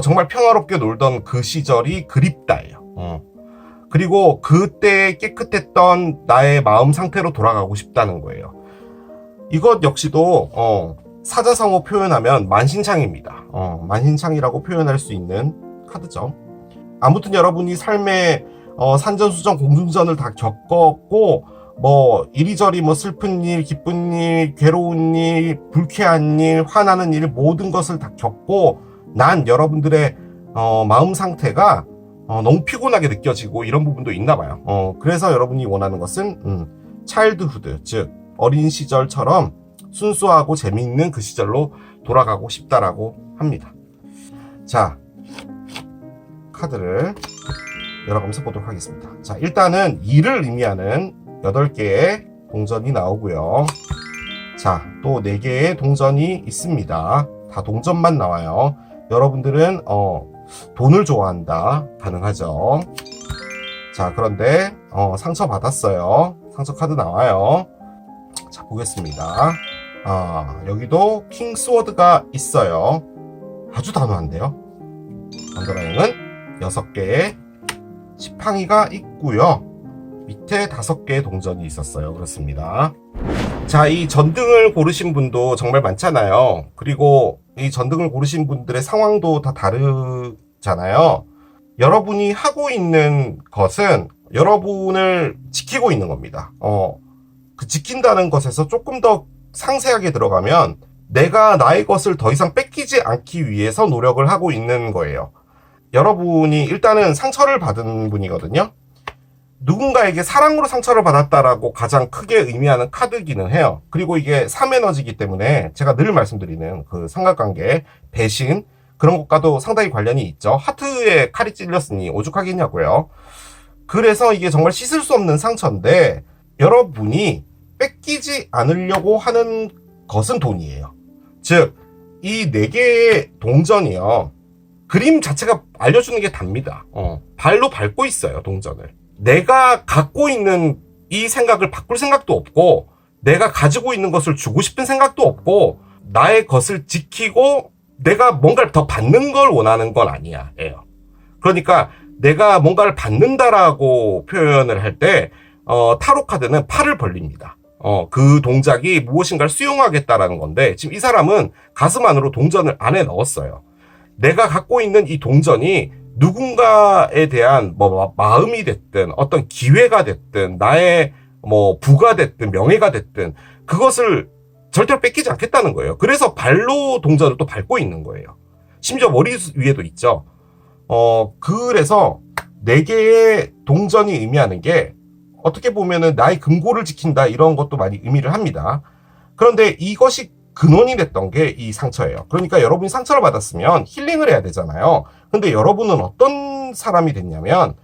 정말 평화롭게 놀던 그 시절이 그립다예요. 그리고 그때 깨끗했던 나의 마음 상태로 돌아가고 싶다는 거예요. 이것 역시도 사자성어 표현하면 만신창입니다. 만신창이라고 표현할 수 있는 카드죠. 아무튼 여러분이 삶의 산전수전 공중전을 다 겪었고 뭐 이리저리 뭐 슬픈 일, 기쁜 일, 괴로운 일, 불쾌한 일, 화나는 일 모든 것을 다 겪고 난 여러분들의 마음 상태가 너무 피곤하게 느껴지고 이런 부분도 있나 봐요. 그래서 여러분이 원하는 것은 차일드후드, 즉 어린 시절처럼 순수하고 재미있는 그 시절로 돌아가고 싶다라고 합니다. 자, 카드를 열어가면서 보도록 하겠습니다. 자, 일단은 2를 의미하는 8개의 동전이 나오고요. 자, 또 4개의 동전이 있습니다. 다 동전만 나와요. 여러분들은 돈을 좋아한다. 가능하죠. 자, 그런데 상처 받았어요. 상처 카드 나와요. 자, 보겠습니다. 여기도 킹 스워드가 있어요. 아주 단호한데요. 언더라인은 6개의 지팡이가 있고요. 밑에 5개의 동전이 있었어요. 그렇습니다. 자, 이 전등을 고르신 분도 정말 많잖아요. 그리고 이 전등을 고르신 분들의 상황도 다 다르잖아요. 여러분이 하고 있는 것은 여러분을 지키고 있는 겁니다. 그 지킨다는 것에서 조금 더 상세하게 들어가면 내가 나의 것을 더 이상 뺏기지 않기 위해서 노력을 하고 있는 거예요. 여러분이 일단은 상처를 받은 분이거든요. 누군가에게 사랑으로 상처를 받았다라고 가장 크게 의미하는 카드기는 해요. 그리고 이게 3에너지이기 때문에 제가 늘 말씀드리는 그 삼각관계, 배신, 그런 것과도 상당히 관련이 있죠. 하트에 칼이 찔렸으니 오죽하겠냐고요. 그래서 이게 정말 씻을 수 없는 상처인데 여러분이 뺏기지 않으려고 하는 것은 돈이에요. 즉, 이 4개의 동전이요. 그림 자체가 알려주는 게 답니다. 발로 밟고 있어요, 동전을. 내가 갖고 있는 이 생각을 바꿀 생각도 없고, 내가 가지고 있는 것을 주고 싶은 생각도 없고, 나의 것을 지키고 내가 뭔가를 더 받는 걸 원하는 건 아니야. 그러니까 내가 뭔가를 받는다라고 표현을 할 때 타로 카드는 팔을 벌립니다. 그 동작이 무엇인가를 수용하겠다라는 건데, 지금 이 사람은 가슴 안으로 동전을 안에 넣었어요. 내가 갖고 있는 이 동전이 누군가에 대한 마음이 됐든 어떤 기회가 됐든 나의 부가 됐든 명예가 됐든 그것을 절대로 뺏기지 않겠다는 거예요. 그래서 발로 동전을 또 밟고 있는 거예요. 심지어 머리 위에도 있죠. 그래서 4개의 동전이 의미하는 게 어떻게 보면은 나의 금고를 지킨다 이런 것도 많이 의미를 합니다. 그런데 이것이 근원이 됐던 게 이 상처예요. 그러니까 여러분이 상처를 받았으면 힐링을 해야 되잖아요. 근데 여러분은 어떤 사람이 됐냐면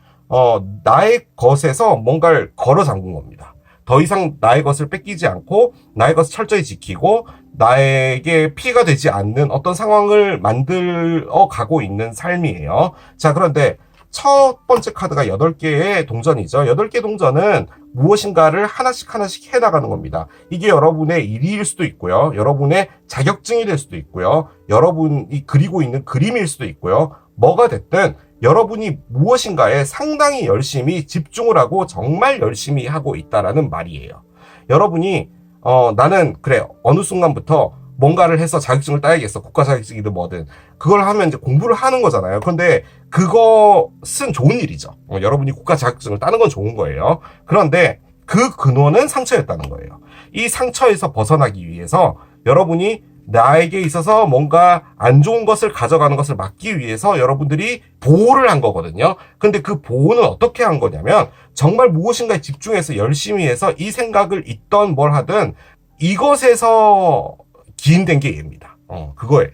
나의 것에서 뭔가를 걸어 잠근 겁니다. 더 이상 나의 것을 뺏기지 않고 나의 것을 철저히 지키고 나에게 피해가 되지 않는 어떤 상황을 만들어 가고 있는 삶이에요. 자, 그런데 첫 번째 카드가 8개의 동전이죠. 8개 동전은 무엇인가를 하나씩 해나가는 겁니다. 이게 여러분의 일일 수도 있고요. 여러분의 자격증이 될 수도 있고요. 여러분이 그리고 있는 그림일 수도 있고요. 뭐가 됐든 여러분이 무엇인가에 상당히 열심히 집중을 하고 정말 열심히 하고 있다라는 말이에요. 여러분이 나는 그래 어느 순간부터 뭔가를 해서 자격증을 따야겠어. 국가 자격증이든 뭐든. 그걸 하면 이제 공부를 하는 거잖아요. 그런데 그것은 좋은 일이죠. 여러분이 국가 자격증을 따는 건 좋은 거예요. 그런데 그 근원은 상처였다는 거예요. 이 상처에서 벗어나기 위해서 여러분이 나에게 있어서 뭔가 안 좋은 것을 가져가는 것을 막기 위해서 여러분들이 보호를 한 거거든요. 근데 그 보호는 어떻게 한 거냐면 정말 무엇인가에 집중해서 열심히 해서 이 생각을 있던 뭘 하든 이것에서 기인된 게 얘입니다. 그거예요.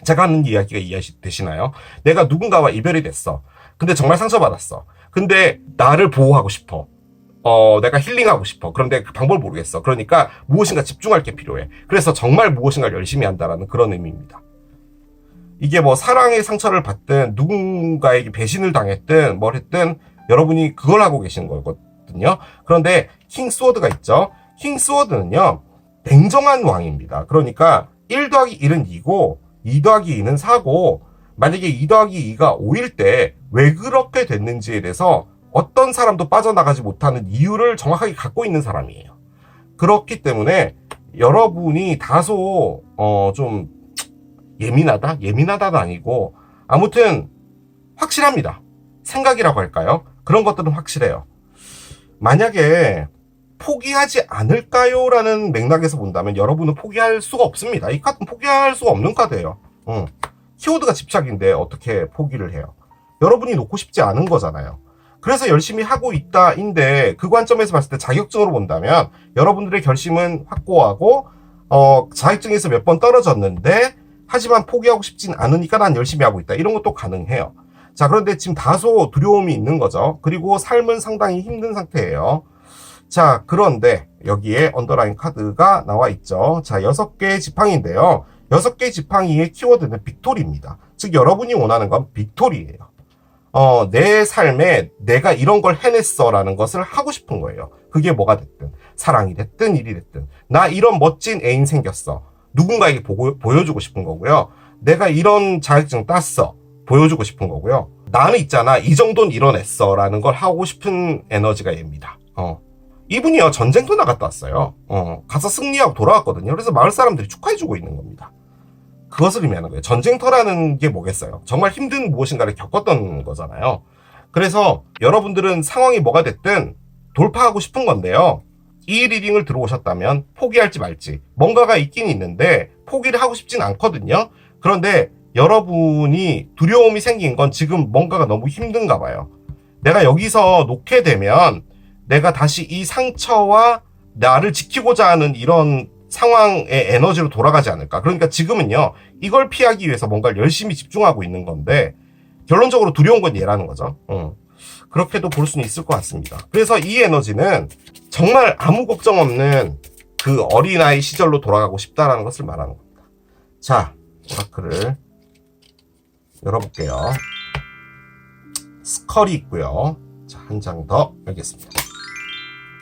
제가 하는 이야기가 이해되시나요? 내가 누군가와 이별이 됐어. 근데 정말 상처받았어. 근데 나를 보호하고 싶어. 내가 힐링하고 싶어. 그런데 그 방법을 모르겠어. 그러니까 무엇인가 집중할 게 필요해. 그래서 정말 무엇인가를 열심히 한다라는 그런 의미입니다. 이게 사랑의 상처를 받든 누군가에게 배신을 당했든 뭘 했든 여러분이 그걸 하고 계시는 거거든요. 그런데 킹 스워드가 있죠. 킹 스워드는요. 냉정한 왕입니다. 그러니까 1 더하기 1은 2고 2 더하기 2는 4고 만약에 2 더하기 2가 5일 때 왜 그렇게 됐는지에 대해서 어떤 사람도 빠져나가지 못하는 이유를 정확하게 갖고 있는 사람이에요. 그렇기 때문에 여러분이 다소 좀 예민하다? 예민하다도 아니고 아무튼 확실합니다. 생각이라고 할까요? 그런 것들은 확실해요. 만약에 포기하지 않을까요? 라는 맥락에서 본다면 여러분은 포기할 수가 없습니다. 이 카드는 포기할 수가 없는 카드예요. 키워드가 집착인데 어떻게 포기를 해요? 여러분이 놓고 싶지 않은 거잖아요. 그래서 열심히 하고 있다인데 그 관점에서 봤을 때 자격증으로 본다면 여러분들의 결심은 확고하고 자격증에서 몇 번 떨어졌는데 하지만 포기하고 싶진 않으니까 난 열심히 하고 있다. 이런 것도 가능해요. 자, 그런데 지금 다소 두려움이 있는 거죠. 그리고 삶은 상당히 힘든 상태예요. 자, 그런데 여기에 언더라인 카드가 나와 있죠. 자, 6개의 지팡이인데요. 6개의 지팡이의 키워드는 빅토리입니다. 즉 여러분이 원하는 건 빅토리예요. 내 삶에 내가 이런 걸 해냈어 라는 것을 하고 싶은 거예요. 그게 뭐가 됐든 사랑이 됐든 일이 됐든 나 이런 멋진 애인 생겼어. 누군가에게 보여주고 싶은 거고요. 내가 이런 자격증 땄어. 보여주고 싶은 거고요. 나는 있잖아. 이 정도는 이뤄냈어 라는 걸 하고 싶은 에너지가 얘입니다. 이분이요. 전쟁도 나갔다 왔어요. 가서 승리하고 돌아왔거든요. 그래서 마을 사람들이 축하해주고 있는 겁니다. 그것을 의미하는 거예요. 전쟁터라는 게 뭐겠어요? 정말 힘든 무엇인가를 겪었던 거잖아요. 그래서 여러분들은 상황이 뭐가 됐든 돌파하고 싶은 건데요. 이 리딩을 들어오셨다면 포기할지 말지 뭔가가 있긴 있는데 포기를 하고 싶진 않거든요. 그런데 여러분이 두려움이 생긴 건 지금 뭔가가 너무 힘든가 봐요. 내가 여기서 놓게 되면 내가 다시 이 상처와 나를 지키고자 하는 이런 상황의 에너지로 돌아가지 않을까. 그러니까 지금은요, 이걸 피하기 위해서 뭔가를 열심히 집중하고 있는 건데, 결론적으로 두려운 건 얘라는 거죠. 그렇게도 볼 수는 있을 것 같습니다. 그래서 이 에너지는 정말 아무 걱정 없는 그 어린아이 시절로 돌아가고 싶다라는 것을 말하는 겁니다. 자, 오라클을 열어볼게요. 스컬이 있고요. 자, 한 장 더 열겠습니다.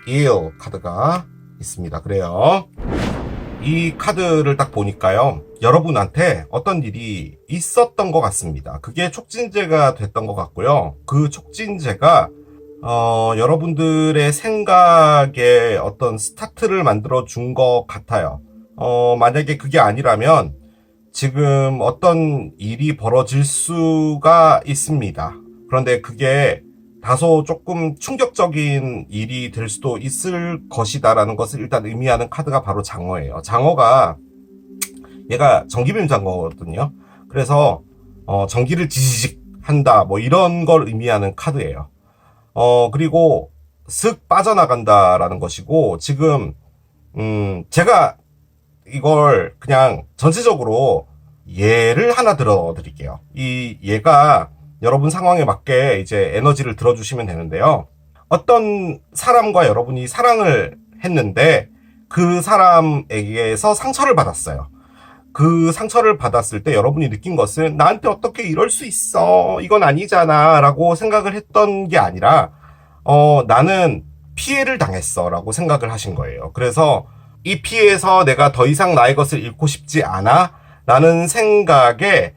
1 카드가 있습니다. 그래요. 이 카드를 딱 보니까요, 여러분한테 어떤 일이 있었던 것 같습니다. 그게 촉진제가 됐던 것 같고요. 그 촉진제가 여러분들의 생각에 어떤 스타트를 만들어 준 것 같아요. 만약에 그게 아니라면 지금 어떤 일이 벌어질 수가 있습니다. 그런데 그게 다소 조금 충격적인 일이 될 수도 있을 것이다라는 것을 일단 의미하는 카드가 바로 장어예요. 장어가 얘가 전기뱀 장어거든요. 그래서 전기를 지지직 한다 뭐 이런 걸 의미하는 카드예요. 그리고 슥 빠져나간다라는 것이고, 지금 제가 이걸 그냥 전체적으로 예를 하나 들어 드릴게요. 이 얘가 여러분 상황에 맞게 이제 에너지를 들어주시면 되는데요. 어떤 사람과 여러분이 사랑을 했는데 그 사람에게서 상처를 받았어요. 그 상처를 받았을 때 여러분이 느낀 것은 나한테 어떻게 이럴 수 있어, 이건 아니잖아 라고 생각을 했던 게 아니라 나는 피해를 당했어 라고 생각을 하신 거예요. 그래서 이 피해에서 내가 더 이상 나의 것을 잃고 싶지 않아 라는 생각에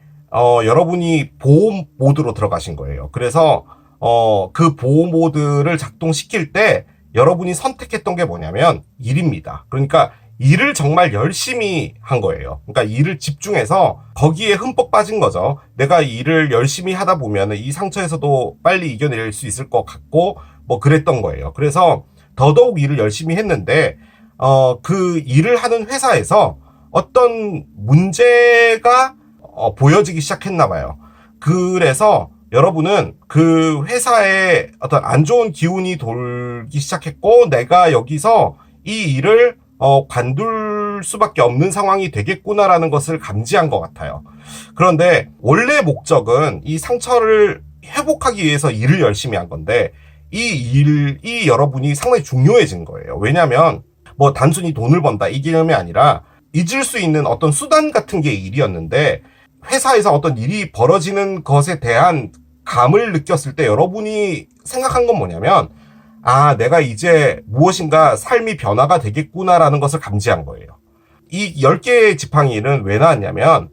여러분이 보호 모드로 들어가신 거예요. 그래서 그 보호 모드를 작동시킬 때 여러분이 선택했던 게 뭐냐면 일입니다. 그러니까 일을 정말 열심히 한 거예요. 그러니까 일을 집중해서 거기에 흠뻑 빠진 거죠. 내가 일을 열심히 하다 보면 이 상처에서도 빨리 이겨낼 수 있을 것 같고 뭐 그랬던 거예요. 그래서 더더욱 일을 열심히 했는데 그 일을 하는 회사에서 어떤 문제가 보여지기 시작했나 봐요. 그래서 여러분은 그 회사에 어떤 안 좋은 기운이 돌기 시작했고, 내가 여기서 이 일을 관둘 수밖에 없는 상황이 되겠구나라는 것을 감지한 것 같아요. 그런데 원래 목적은 이 상처를 회복하기 위해서 일을 열심히 한 건데, 이 일이 여러분이 상당히 중요해진 거예요. 왜냐면 뭐 단순히 돈을 번다 이 개념이 아니라 잊을 수 있는 어떤 수단 같은 게 일이었는데, 회사에서 어떤 일이 벌어지는 것에 대한 감을 느꼈을 때 여러분이 생각한 건 뭐냐면, 아, 내가 이제 무엇인가 삶이 변화가 되겠구나라는 것을 감지한 거예요. 이 10개의 지팡이는 왜 나왔냐면,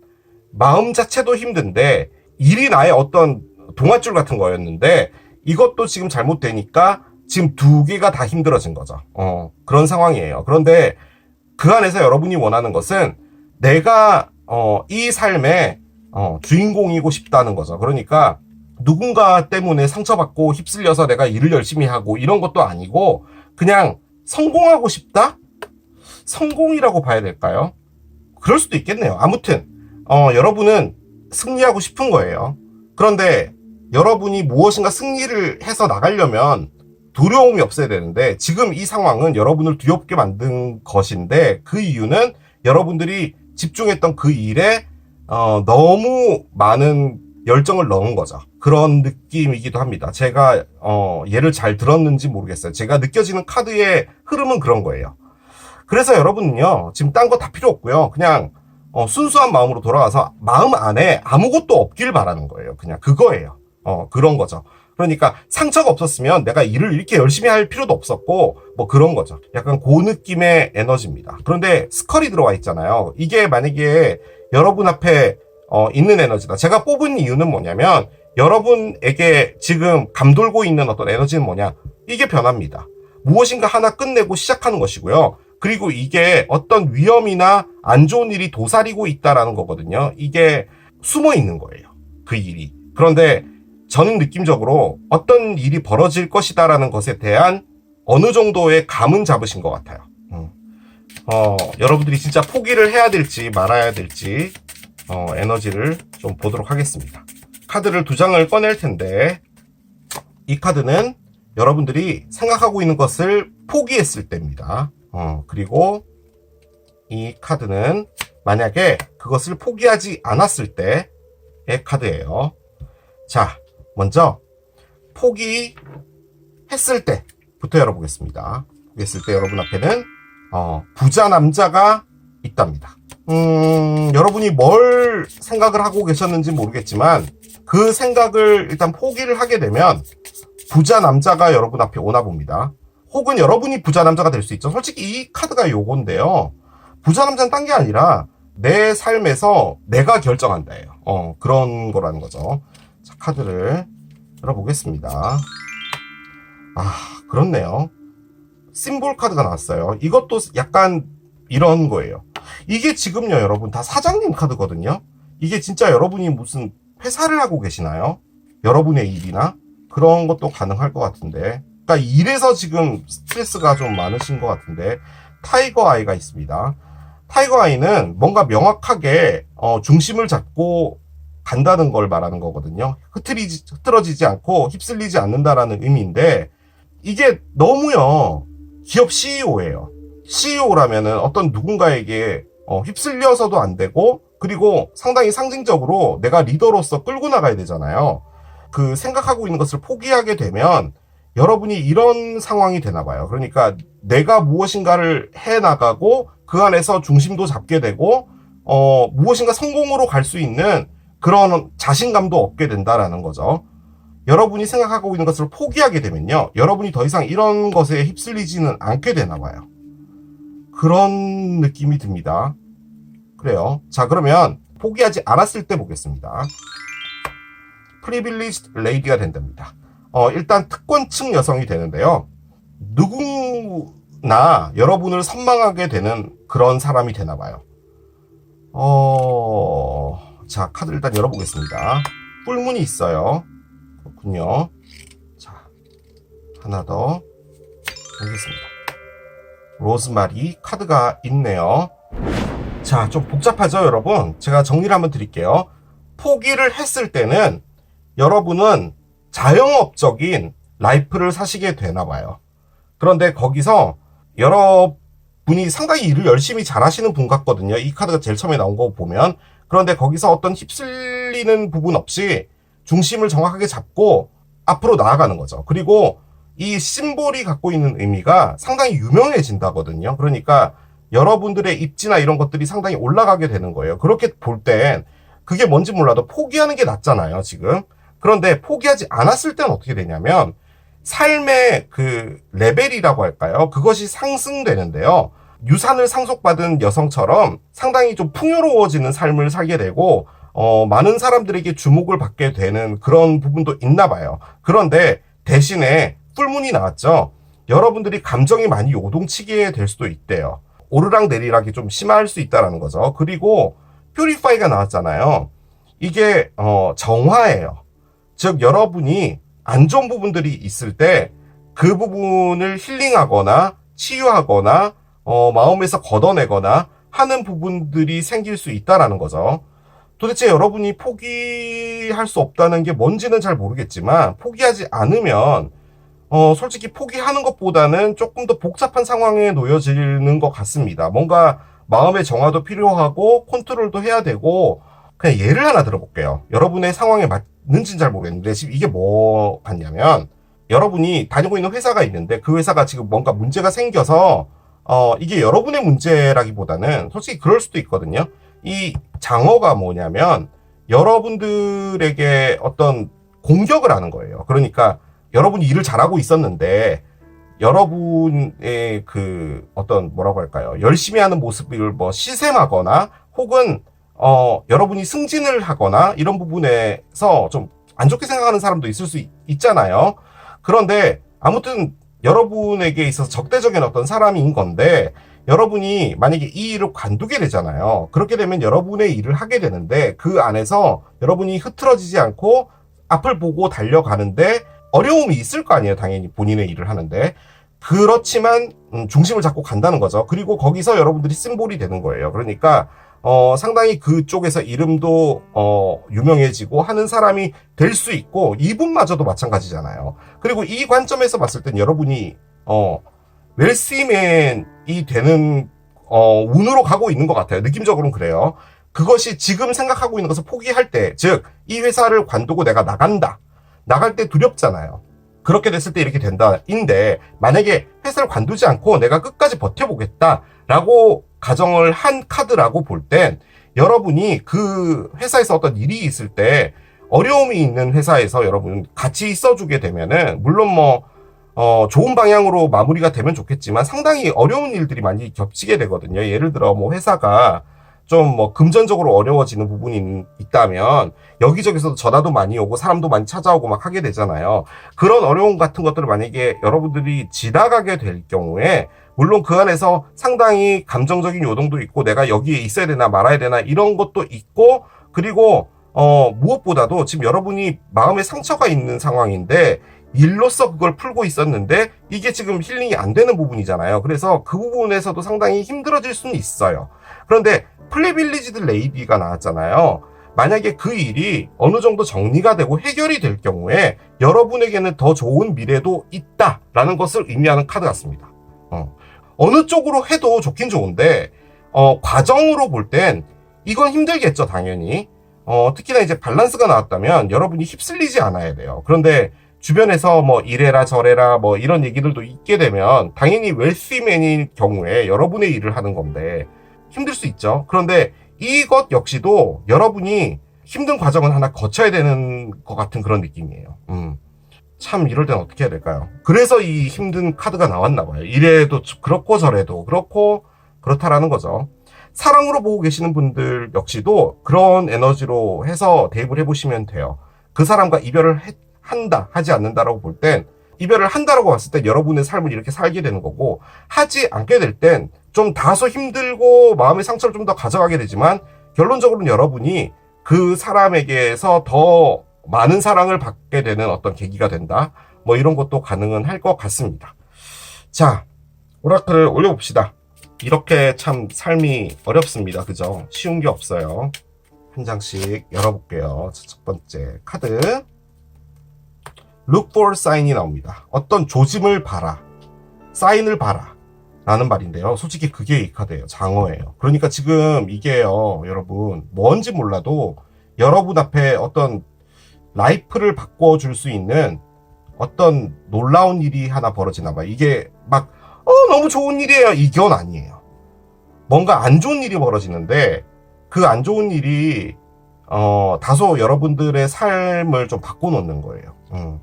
마음 자체도 힘든데 일이 나의 어떤 동아줄 같은 거였는데 이것도 지금 잘못되니까 지금 2개가 다 힘들어진 거죠. 그런 상황이에요. 그런데 그 안에서 여러분이 원하는 것은 내가 이 삶의 주인공이고 싶다는 거죠. 그러니까 누군가 때문에 상처받고 휩쓸려서 내가 일을 열심히 하고 이런 것도 아니고 그냥 성공하고 싶다? 성공이라고 봐야 될까요? 그럴 수도 있겠네요. 아무튼 여러분은 승리하고 싶은 거예요. 그런데 여러분이 무엇인가 승리를 해서 나가려면 두려움이 없어야 되는데, 지금 이 상황은 여러분을 두렵게 만든 것인데, 그 이유는 여러분들이 집중했던 그 일에 너무 많은 열정을 넣은 거죠. 그런 느낌이기도 합니다. 제가 얘를 잘 들었는지 모르겠어요. 제가 느껴지는 카드의 흐름은 그런 거예요. 그래서 여러분은요, 지금 딴 거 다 필요 없고요. 그냥 순수한 마음으로 돌아가서 마음 안에 아무것도 없길 바라는 거예요. 그냥 그거예요. 그런 거죠. 그러니까 상처가 없었으면 내가 일을 이렇게 열심히 할 필요도 없었고 뭐 그런 거죠. 약간 그 느낌의 에너지입니다. 그런데 스컬이 들어와 있잖아요. 이게 만약에 여러분 앞에 있는 에너지다. 제가 뽑은 이유는 뭐냐면, 여러분에게 지금 감돌고 있는 어떤 에너지는 뭐냐, 이게 변합니다. 무엇인가 하나 끝내고 시작하는 것이고요. 그리고 이게 어떤 위험이나 안 좋은 일이 도사리고 있다라는 거거든요. 이게 숨어 있는 거예요, 그 일이. 그런데 저는 느낌적으로 어떤 일이 벌어질 것이다라는 것에 대한 어느 정도의 감은 잡으신 것 같아요. 여러분들이 진짜 포기를 해야 될지 말아야 될지 에너지를 좀 보도록 하겠습니다. 카드를 2장을 꺼낼 텐데, 이 카드는 여러분들이 생각하고 있는 것을 포기했을 때입니다. 그리고 이 카드는 만약에 그것을 포기하지 않았을 때의 카드예요. 자, 먼저 포기했을 때부터 열어보겠습니다. 포기했을 때 여러분 앞에는 부자 남자가 있답니다. 여러분이 뭘 생각을 하고 계셨는지 모르겠지만 그 생각을 일단 포기를 하게 되면 부자 남자가 여러분 앞에 오나 봅니다. 혹은 여러분이 부자 남자가 될 수 있죠. 솔직히 이 카드가 요건데요. 부자 남자는 딴 게 아니라 내 삶에서 내가 결정한다예요. 그런 거라는 거죠. 자, 카드를 열어보겠습니다. 그렇네요. 심볼 카드가 나왔어요. 이것도 약간 이런 거예요. 이게 지금요, 여러분, 다 사장님 카드거든요? 이게 진짜 여러분이 무슨 회사를 하고 계시나요? 여러분의 일이나? 그런 것도 가능할 것 같은데. 그러니까 일에서 지금 스트레스가 좀 많으신 것 같은데, 타이거 아이가 있습니다. 타이거 아이는 뭔가 명확하게, 중심을 잡고 간다는 걸 말하는 거거든요. 흐트러지지 않고 휩쓸리지 않는다라는 의미인데, 이게 너무요, 기업 CEO예요. CEO라면은 어떤 누군가에게 휩쓸려서도 안 되고, 그리고 상당히 상징적으로 내가 리더로서 끌고 나가야 되잖아요. 그 생각하고 있는 것을 포기하게 되면 여러분이 이런 상황이 되나 봐요. 그러니까 내가 무엇인가를 해 나가고 그 안에서 중심도 잡게 되고 무엇인가 성공으로 갈 수 있는 그런 자신감도 얻게 된다라는 거죠. 여러분이 생각하고 있는 것을 포기하게 되면요, 여러분이 더 이상 이런 것에 휩쓸리지는 않게 되나 봐요. 그런 느낌이 듭니다. 그래요. 자, 그러면 포기하지 않았을 때 보겠습니다. 프리빌리지 레이디가 된답니다. 일단 특권층 여성이 되는데요. 누구나 여러분을 선망하게 되는 그런 사람이 되나 봐요. 자, 카드 일단 열어보겠습니다. 뿔문이 있어요. 그렇군요. 자, 하나 더 보겠습니다. 로즈마리 카드가 있네요. 자, 좀 복잡하죠, 여러분? 제가 정리를 한번 드릴게요. 포기를 했을 때는 여러분은 자영업적인 라이프를 사시게 되나 봐요. 그런데 거기서 여러분이 상당히 일을 열심히 잘하시는 분 같거든요. 이 카드가 제일 처음에 나온 거 보면. 그런데 거기서 어떤 휩쓸리는 부분 없이 중심을 정확하게 잡고 앞으로 나아가는 거죠. 그리고 이 심볼이 갖고 있는 의미가 상당히 유명해진다거든요. 그러니까 여러분들의 입지나 이런 것들이 상당히 올라가게 되는 거예요. 그렇게 볼 땐 그게 뭔지 몰라도 포기하는 게 낫잖아요, 지금. 그런데 포기하지 않았을 때는 어떻게 되냐면 삶의 그 레벨이라고 할까요? 그것이 상승되는데요. 유산을 상속받은 여성처럼 상당히 좀 풍요로워지는 삶을 살게 되고 많은 사람들에게 주목을 받게 되는 그런 부분도 있나 봐요. 그런데 대신에 뿔문이 나왔죠. 여러분들이 감정이 많이 요동치게 될 수도 있대요. 오르락 내리락이 좀 심할 수 있다는 거죠. 그리고 퓨리파이가 나왔잖아요. 이게 정화예요. 즉 여러분이 안 좋은 부분들이 있을 때 그 부분을 힐링하거나 치유하거나 마음에서 걷어내거나 하는 부분들이 생길 수 있다라는 거죠. 도대체 여러분이 포기할 수 없다는 게 뭔지는 잘 모르겠지만 포기하지 않으면 솔직히 포기하는 것보다는 조금 더 복잡한 상황에 놓여지는 것 같습니다. 뭔가 마음의 정화도 필요하고 컨트롤도 해야 되고. 그냥 예를 하나 들어볼게요. 여러분의 상황에 맞는지는 잘 모르겠는데 지금 이게 뭐 같냐면 여러분이 다니고 있는 회사가 있는데 그 회사가 지금 뭔가 문제가 생겨서 이게 여러분의 문제라기보다는 솔직히 그럴 수도 있거든요. 이 장어가 뭐냐면 여러분들에게 어떤 공격을 하는 거예요. 그러니까 여러분이 일을 잘하고 있었는데 여러분의 그 어떤 뭐라고 할까요? 열심히 하는 모습을 뭐 시샘하거나 혹은 여러분이 승진을 하거나 이런 부분에서 좀 안 좋게 생각하는 사람도 있을 수 있잖아요. 그런데 아무튼 여러분에게 있어서 적대적인 어떤 사람인 건데 여러분이 만약에 이 일을 관두게 되잖아요. 그렇게 되면 여러분의 일을 하게 되는데 그 안에서 여러분이 흐트러지지 않고 앞을 보고 달려가는데 어려움이 있을 거 아니에요. 당연히 본인의 일을 하는데. 그렇지만 중심을 잡고 간다는 거죠. 그리고 거기서 여러분들이 심볼이 되는 거예요. 그러니까 상당히 그쪽에서 이름도 유명해지고 하는 사람이 될 수 있고 이분마저도 마찬가지잖아요. 그리고 이 관점에서 봤을 땐 여러분이 웰시맨이 되는 운으로 가고 있는 것 같아요. 느낌적으로는 그래요. 그것이 지금 생각하고 있는 것을 포기할 때, 즉, 이 회사를 관두고 내가 나간다. 나갈 때 두렵잖아요. 그렇게 됐을 때 이렇게 된다인데, 만약에 회사를 관두지 않고 내가 끝까지 버텨보겠다라고 가정을 한 카드라고 볼 땐, 여러분이 그 회사에서 어떤 일이 있을 때 어려움이 있는 회사에서 여러분 같이 있어주게 되면은, 물론 좋은 방향으로 마무리가 되면 좋겠지만 상당히 어려운 일들이 많이 겹치게 되거든요. 예를 들어 회사가 좀 금전적으로 어려워지는 부분이 있다면 여기저기서 전화도 많이 오고 사람도 많이 찾아오고 막 하게 되잖아요. 그런 어려움 같은 것들을 만약에 여러분들이 지나가게 될 경우에, 물론 그 안에서 상당히 감정적인 요동도 있고 내가 여기에 있어야 되나 말아야 되나 이런 것도 있고, 그리고 무엇보다도 지금 여러분이 마음에 상처가 있는 상황인데 일로서 그걸 풀고 있었는데 이게 지금 힐링이 안 되는 부분이잖아요. 그래서 그 부분에서도 상당히 힘들어질 수는 있어요. 그런데 플리빌리지드 레이디가 나왔잖아요. 만약에 그 일이 어느 정도 정리가 되고 해결이 될 경우에 여러분에게는 더 좋은 미래도 있다라는 것을 의미하는 카드 같습니다. 어느 쪽으로 해도 좋긴 좋은데 과정으로 볼 땐 이건 힘들겠죠, 당연히. 특히나 이제 밸런스가 나왔다면 여러분이 휩쓸리지 않아야 돼요. 그런데 주변에서 이래라 저래라 이런 얘기들도 있게 되면 당연히 웰시맨인 경우에 여러분의 일을 하는 건데 힘들 수 있죠. 그런데 이것 역시도 여러분이 힘든 과정은 하나 거쳐야 되는 것 같은 그런 느낌이에요. 참 이럴 땐 어떻게 해야 될까요? 그래서 이 힘든 카드가 나왔나 봐요. 이래도 그렇고 저래도 그렇고 그렇다라는 거죠. 사랑으로 보고 계시는 분들 역시도 그런 에너지로 해서 대입을 해보시면 돼요. 그 사람과 이별을 한다, 하지 않는다라고 볼 땐, 이별을 한다라고 봤을 때 여러분의 삶을 이렇게 살게 되는 거고, 하지 않게 될 땐 좀 다소 힘들고 마음의 상처를 좀 더 가져가게 되지만 결론적으로는 여러분이 그 사람에게서 더 많은 사랑을 받게 되는 어떤 계기가 된다. 이런 것도 가능은 할 것 같습니다. 자, 오라클을 올려봅시다. 이렇게 참 삶이 어렵습니다. 그죠? 쉬운 게 없어요. 한 장씩 열어볼게요. 첫 번째 카드. Look for sign이 나옵니다. 어떤 조짐을 봐라. 사인을 봐라. 라는 말인데요. 솔직히 그게 이 카드예요. 장어예요. 그러니까 지금 이게요, 여러분, 뭔지 몰라도 여러분 앞에 어떤 라이프를 바꿔줄 수 있는 어떤 놀라운 일이 하나 벌어지나 봐요. 이게 너무 좋은 일이에요. 이건 아니에요. 뭔가 안 좋은 일이 벌어지는데 그 안 좋은 일이 다소 여러분들의 삶을 좀 바꿔놓는 거예요.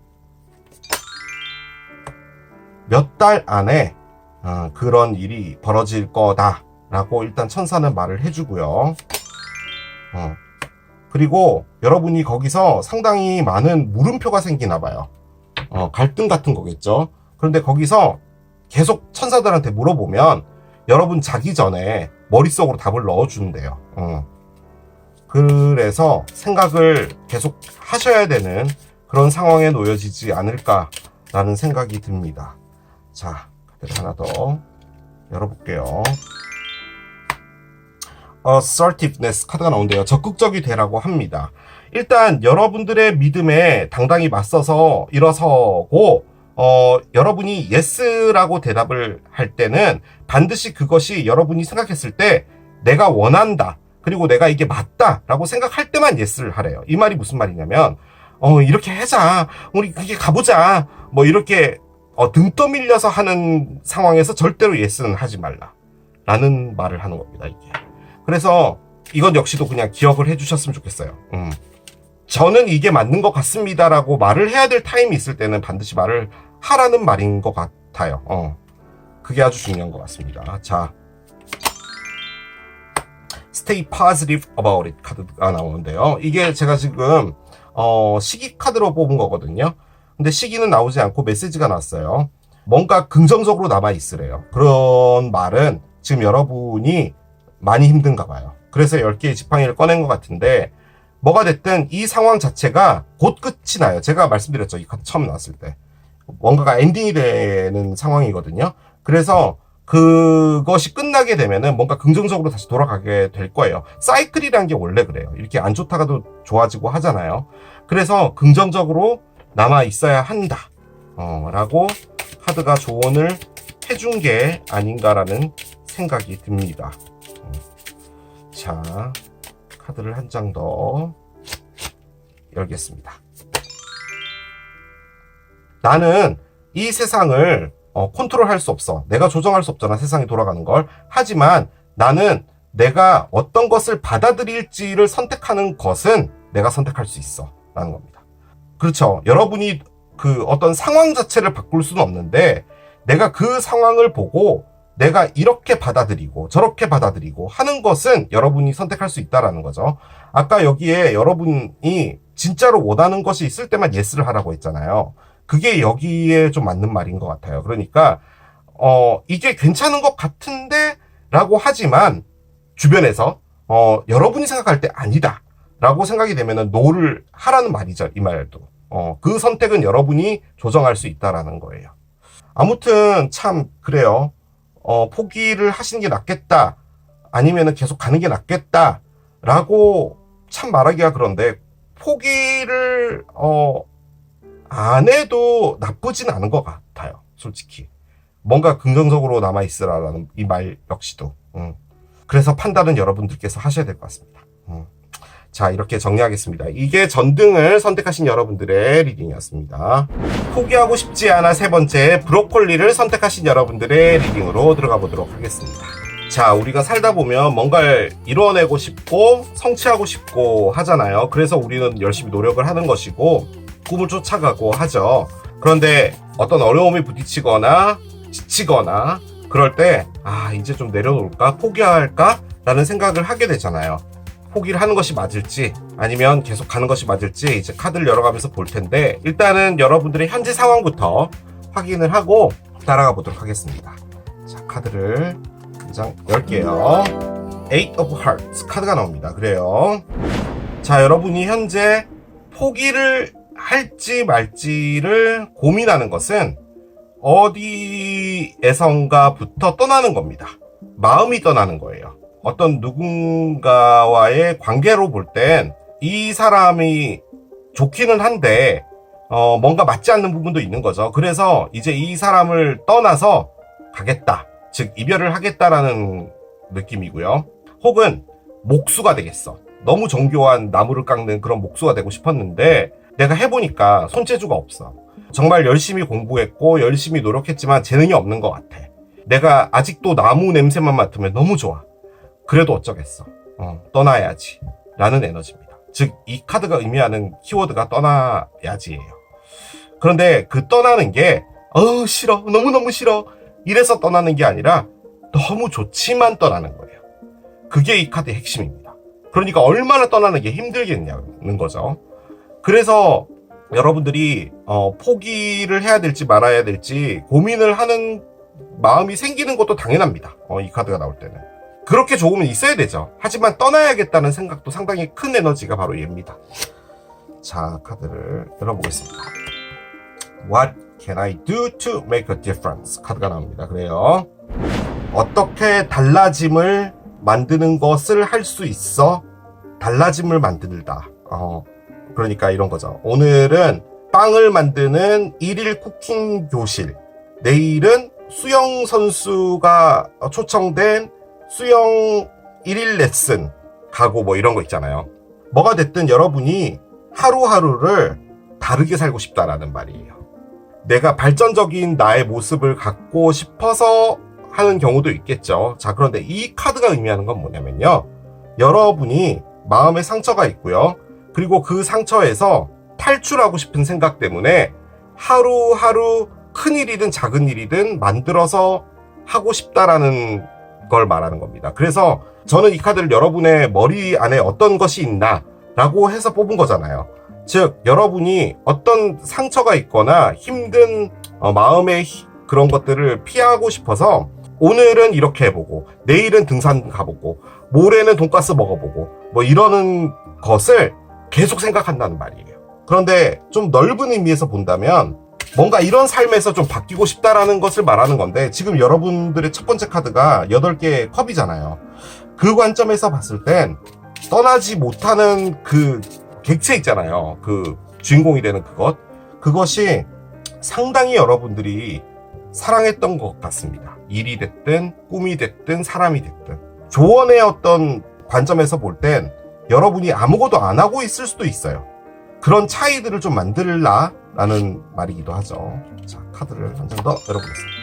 몇 달 안에 그런 일이 벌어질 거다라고 일단 천사는 말을 해주고요. 그리고 여러분이 거기서 상당히 많은 물음표가 생기나 봐요. 갈등 같은 거겠죠. 그런데 거기서 계속 천사들한테 물어보면 여러분 자기 전에 머릿속으로 답을 넣어준대요. 그래서 생각을 계속 하셔야 되는 그런 상황에 놓여지지 않을까라는 생각이 듭니다. 자, 카드를 하나 더 열어볼게요. assertiveness 카드가 나온대요. 적극적이 되라고 합니다. 일단 여러분들의 믿음에 당당히 맞서서 일어서고 여러분이 yes라고 대답을 할 때는 반드시 그것이 여러분이 생각했을 때 내가 원한다, 그리고 내가 이게 맞다라고 생각할 때만 yes를 하래요. 이 말이 무슨 말이냐면 이렇게 하자, 우리 그게 가보자, 이렇게 등 떠밀려서 하는 상황에서 절대로 yes는 하지 말라 라는 말을 하는 겁니다. 이게. 그래서 이건 역시도 그냥 기억을 해주셨으면 좋겠어요. 저는 이게 맞는 것 같습니다라고 말을 해야 될 타임이 있을 때는 반드시 말을 하라는 말인 것 같아요. 그게 아주 중요한 것 같습니다. 자, Stay positive about it 카드가 나오는데요. 이게 제가 지금 시기 카드로 뽑은 거거든요. 근데 시기는 나오지 않고 메시지가 났어요. 뭔가 긍정적으로 남아있으래요. 그런 말은 지금 여러분이 많이 힘든가 봐요. 그래서 10개의 지팡이를 꺼낸 것 같은데, 뭐가 됐든 이 상황 자체가 곧 끝이 나요. 제가 말씀드렸죠. 이 카드 처음 나왔을 때. 뭔가가 엔딩이 되는 상황이거든요. 그래서 그것이 끝나게 되면은 뭔가 긍정적으로 다시 돌아가게 될 거예요. 사이클이라는 게 원래 그래요. 이렇게 안 좋다가도 좋아지고 하잖아요. 그래서 긍정적으로 남아 있어야 한다. 라고 카드가 조언을 해준 게 아닌가라는 생각이 듭니다. 자, 카드를 한 장 더 열겠습니다. 나는 이 세상을 컨트롤할 수 없어. 내가 조정할 수 없잖아, 세상이 돌아가는 걸. 하지만 나는 내가 어떤 것을 받아들일지를 선택하는 것은 내가 선택할 수 있어 라는 겁니다. 그렇죠. 여러분이 그 어떤 상황 자체를 바꿀 수는 없는데 내가 그 상황을 보고 내가 이렇게 받아들이고 저렇게 받아들이고 하는 것은 여러분이 선택할 수 있다라는 거죠. 아까 여기에 여러분이 진짜로 원하는 것이 있을 때만 예스를 하라고 했잖아요. 그게 여기에 좀 맞는 말인 것 같아요. 그러니까 이게 괜찮은 것 같은데 라고 하지만 주변에서 여러분이 생각할 때 아니다 라고 생각이 되면은 노를 하라는 말이죠. 이 말도. 그 선택은 여러분이 조정할 수 있다라는 거예요. 아무튼 참 그래요. 포기를 하시는 게 낫겠다 아니면은 계속 가는 게 낫겠다 라고 참 말하기가 그런데 포기를 안 해도 나쁘진 않은 것 같아요. 솔직히 뭔가 긍정적으로 남아있으라라는 이 말 역시도 그래서 판단은 여러분들께서 하셔야 될 것 같습니다. 자, 이렇게 정리하겠습니다. 이게 전등을 선택하신 여러분들의 리딩이었습니다. 포기하고 싶지 않아 세 번째, 브로콜리를 선택하신 여러분들의 리딩으로 들어가 보도록 하겠습니다. 자, 우리가 살다 보면 뭔가를 이뤄내고 싶고 성취하고 싶고 하잖아요. 그래서 우리는 열심히 노력을 하는 것이고 꿈을 쫓아가고 하죠. 그런데 어떤 어려움에 부딪히거나 지치거나 그럴 때 이제 좀 내려놓을까? 포기할까? 라는 생각을 하게 되잖아요. 포기를 하는 것이 맞을지 아니면 계속 가는 것이 맞을지 이제 카드를 열어가면서 볼 텐데 일단은 여러분들의 현재 상황부터 확인을 하고 따라가 보도록 하겠습니다. 자, 카드를 한 장 열게요. Eight of Hearts 카드가 나옵니다. 그래요. 자, 여러분이 현재 포기를 할지 말지를 고민하는 것은 어디에선가부터 떠나는 겁니다. 마음이 떠나는 거예요. 어떤 누군가와의 관계로 볼 땐 이 사람이 좋기는 한데 뭔가 맞지 않는 부분도 있는 거죠. 그래서 이제 이 사람을 떠나서 가겠다. 즉 이별을 하겠다라는 느낌이고요. 혹은 목수가 되겠어. 너무 정교한 나무를 깎는 그런 목수가 되고 싶었는데 내가 해보니까 손재주가 없어. 정말 열심히 공부했고 열심히 노력했지만 재능이 없는 것 같아. 내가 아직도 나무 냄새만 맡으면 너무 좋아. 그래도 어쩌겠어. 떠나야지 라는 에너지입니다. 즉 이 카드가 의미하는 키워드가 떠나야지예요. 그런데 그 떠나는 게 싫어, 너무너무 싫어 이래서 떠나는 게 아니라 너무 좋지만 떠나는 거예요. 그게 이 카드의 핵심입니다. 그러니까 얼마나 떠나는 게 힘들겠냐는 거죠. 그래서 여러분들이 포기를 해야 될지 말아야 될지 고민을 하는 마음이 생기는 것도 당연합니다. 이 카드가 나올 때는. 그렇게 조금은 있어야 되죠. 하지만 떠나야겠다는 생각도 상당히 큰 에너지가 바로 얘입니다. 자, 카드를 열어보겠습니다. What can I do to make a difference? 카드가 나옵니다. 그래요. 어떻게 달라짐을 만드는 것을 할 수 있어? 달라짐을 만들다. 그러니까 이런 거죠. 오늘은 빵을 만드는 1일 쿠킹 교실. 내일은 수영 선수가 초청된 수영 1일 레슨 가고 뭐 이런 거 있잖아요. 뭐가 됐든 여러분이 하루하루를 다르게 살고 싶다라는 말이에요. 내가 발전적인 나의 모습을 갖고 싶어서 하는 경우도 있겠죠. 자, 그런데 이 카드가 의미하는 건 뭐냐면요. 여러분이 마음에 상처가 있고요. 그리고 그 상처에서 탈출하고 싶은 생각 때문에 하루하루 큰 일이든 작은 일이든 만들어서 하고 싶다라는 걸 말하는 겁니다. 그래서 저는 이 카드를 여러분의 머리 안에 어떤 것이 있나 라고 해서 뽑은 거잖아요. 즉 여러분이 어떤 상처가 있거나 힘든 마음의 그런 것들을 피하고 싶어서 오늘은 이렇게 해보고 내일은 등산 가보고 모레는 돈가스 먹어보고 뭐 이러는 것을 계속 생각한다는 말이에요. 그런데 좀 넓은 의미에서 본다면 뭔가 이런 삶에서 좀 바뀌고 싶다라는 것을 말하는 건데 지금 여러분들의 첫 번째 카드가 8개의 컵이잖아요. 그 관점에서 봤을 땐 떠나지 못하는 그 객체 있잖아요. 그 주인공이 되는 그것이 상당히 여러분들이 사랑했던 것 같습니다. 일이 됐든 꿈이 됐든 사람이 됐든. 조언의 어떤 관점에서 볼 땐 여러분이 아무것도 안 하고 있을 수도 있어요. 그런 차이들을 좀 만들라라는 말이기도 하죠. 자, 카드를 한 장 더 열어보겠습니다.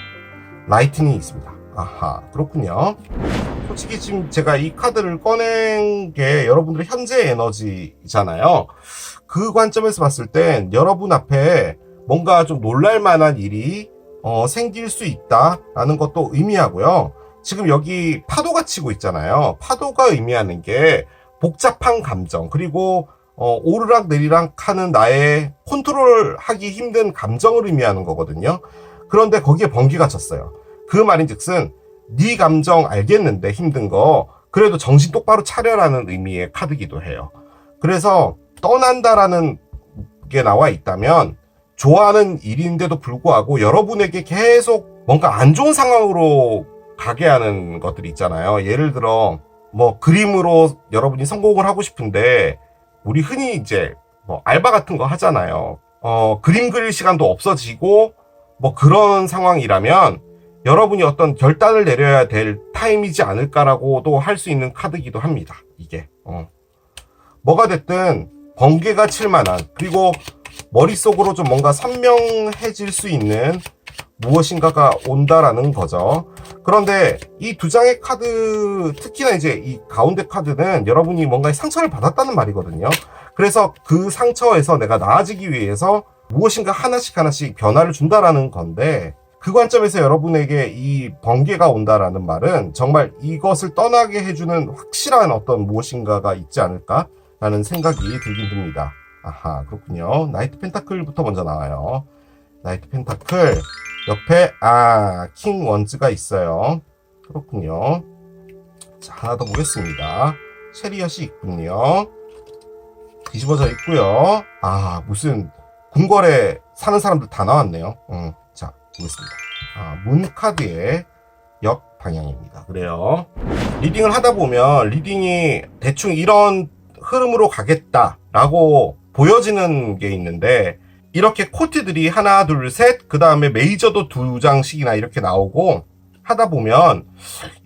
라이트닝이 있습니다. 아하, 그렇군요. 솔직히 지금 제가 이 카드를 꺼낸 게 여러분들의 현재 에너지잖아요. 그 관점에서 봤을 땐 여러분 앞에 뭔가 좀 놀랄만한 일이 생길 수 있다라는 것도 의미하고요. 지금 여기 파도가 치고 있잖아요. 파도가 의미하는 게 복잡한 감정, 그리고 오르락 내리락 하는 나의 컨트롤하기 힘든 감정을 의미하는 거거든요. 그런데 거기에 번개가 쳤어요. 그 말인즉슨 네 감정 알겠는데 힘든 거 그래도 정신 똑바로 차려라는 의미의 카드기도 해요. 그래서 떠난다라는 게 나와 있다면 좋아하는 일인데도 불구하고 여러분에게 계속 뭔가 안 좋은 상황으로 가게 하는 것들이 있잖아요. 예를 들어 뭐 그림으로 여러분이 성공을 하고 싶은데 우리 흔히 이제 뭐 알바 같은 거 하잖아요. 그림 그릴 시간도 없어지고 뭐 그런 상황이라면 여러분이 어떤 결단을 내려야 될 타임이지 않을까라고도 할 수 있는 카드이기도 합니다. 이게 뭐가 됐든 번개가 칠 만한, 그리고 머릿속으로 좀 뭔가 선명해질 수 있는 무엇인가가 온다라는 거죠. 그런데 이 두 장의 카드, 특히나 이제 이 가운데 카드는 여러분이 뭔가 상처를 받았다는 말이거든요. 그래서 그 상처에서 내가 나아지기 위해서 무엇인가 하나씩 변화를 준다라는 건데, 그 관점에서 여러분에게 이 번개가 온다라는 말은 정말 이것을 떠나게 해주는 확실한 어떤 무엇인가가 있지 않을까라는 생각이 들긴 듭니다. 아하, 그렇군요. 나이트 펜타클부터 먼저 나와요. 나이트 펜타클 옆에 킹 원즈가 있어요. 그렇군요. 자, 하나 더 보겠습니다. 체리엇이 있군요. 뒤집어져 있고요. 무슨 궁궐에 사는 사람들 다 나왔네요. 자, 보겠습니다. 문 카드의 역 방향입니다. 그래요. 리딩을 하다 보면 리딩이 대충 이런 흐름으로 가겠다라고 보여지는 게 있는데, 이렇게 코트들이 하나, 둘, 셋, 그 다음에 메이저도 두 장씩이나 이렇게 나오고 하다 보면